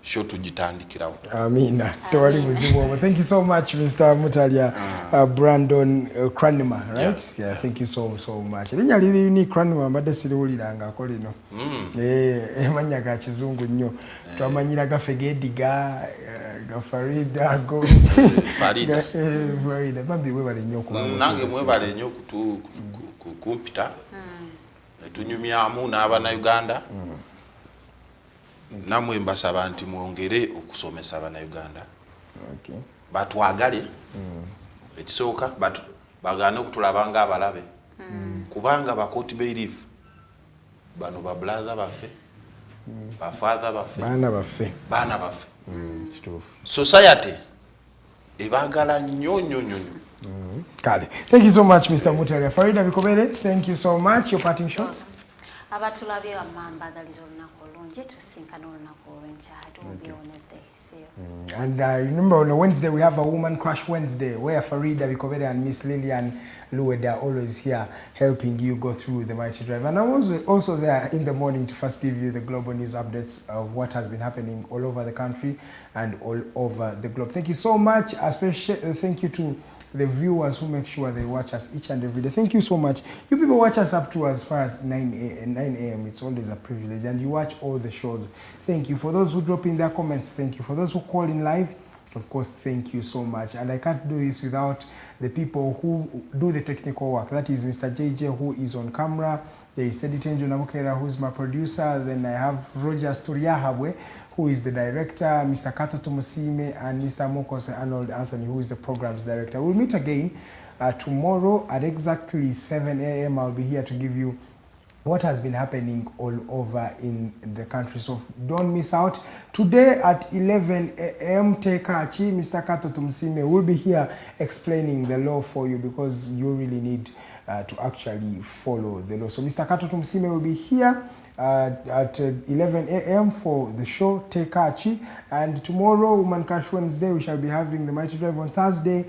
sho tugitandikirawo. Amina. Tewali buzibu. Thank you so much, Mr. Mutalya Brandon Cranimer, right? Yeah, thank you so much. Linya lili ni Cranimer mbadde siriwuliranga ko lino. Emanya ga kizungu nnyo. Twamanyira ga Fegediga, ga Farida go. Farida. Farida. Bambi webale nnyo kuba. Nange mwebale nnyo kumpita. Tunyumyamu n'abana Uganda. Namwe mbasaba nti mwongere okusomesa abana Uganda. Okay. Batwagale. Ekisooka bagane okutulabanga abalabe. Kubanga bakooti bailiff bano ba brother baffe bafather baffe baana baffe society ebagala nnyo kale. Thank you so much, Mr. Mutalya. Farida Bikobere, thank you so much. Your parting shots. Abatulabye amambagaliza olunaku olungi tusinkana olunaku olw'enkya. It will be Wednesday. See you. And remember, on a Wednesday we have a Woman Crush Wednesday where Farida Bikobere and Miss Lillian Luwede are always here helping you go through the Mighty Drive. And I'm also there in the morning to first give you the global news updates of what has been happening all over the country and all over the globe. Thank you so much. Especially thank you to the viewers who make sure they watch us each and every day. Thank you so much. You people watch us up to as far as 9 a.m. It's always a privilege. And you watch all the shows. Thank you. For those who drop in their comments, thank you. For those who call in live, of course, thank you so much. And I can't do this without the people who do the technical work. That is Mr. JJ, who is on camera. There is Teddy Tenjo Nabukera, who is my producer. Then I have Roger Sturiahabwe, who is the director, Mr. Kato Tumusime, and Mr. Mokose Arnold Anthony, who is the programs director. We'll meet again tomorrow at exactly 7 a.m. I'll be here to give you what has been happening all over in the country. So don't miss out. Today at 11 a.m. Tekachi, Mr. Kato Tumusime will be here explaining the law for you because you really need to actually follow the law. So Mr. Kato Tumusime will be here at 11 a.m. for the show Tekachi, and tomorrow, Woman Crush Wednesday, we shall be having the Mighty Drive. On Thursday,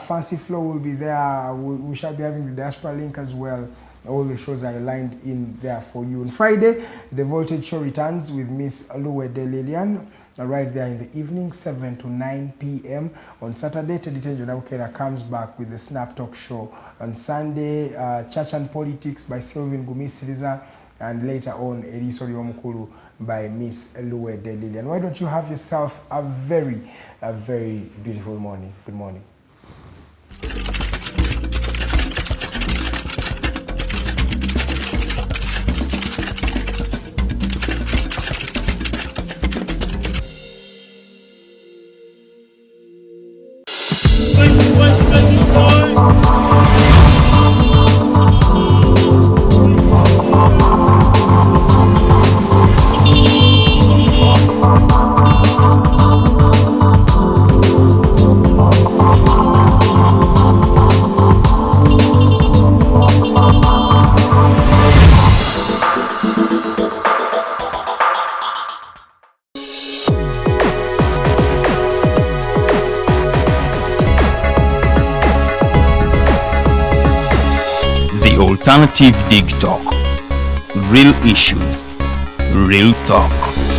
Fancy Flow will be there. We shall be having the Diaspora Link as well. All the shows are aligned in there for you. On Friday, the Voltage Show returns with Miss Luwede Lillian right there in the evening, 7 to 9 p.m. On Saturday, Teddy Tenjo Nabukera comes back with the Snap Talk Show. On Sunday, Church and Politics by Sylvain Gumisiriza, and later on, Erisori Omukulu by Miss Luwede Lillian. Why don't you have yourself a very beautiful morning. Good morning. Alternative Digitalk. Real issues, real talk.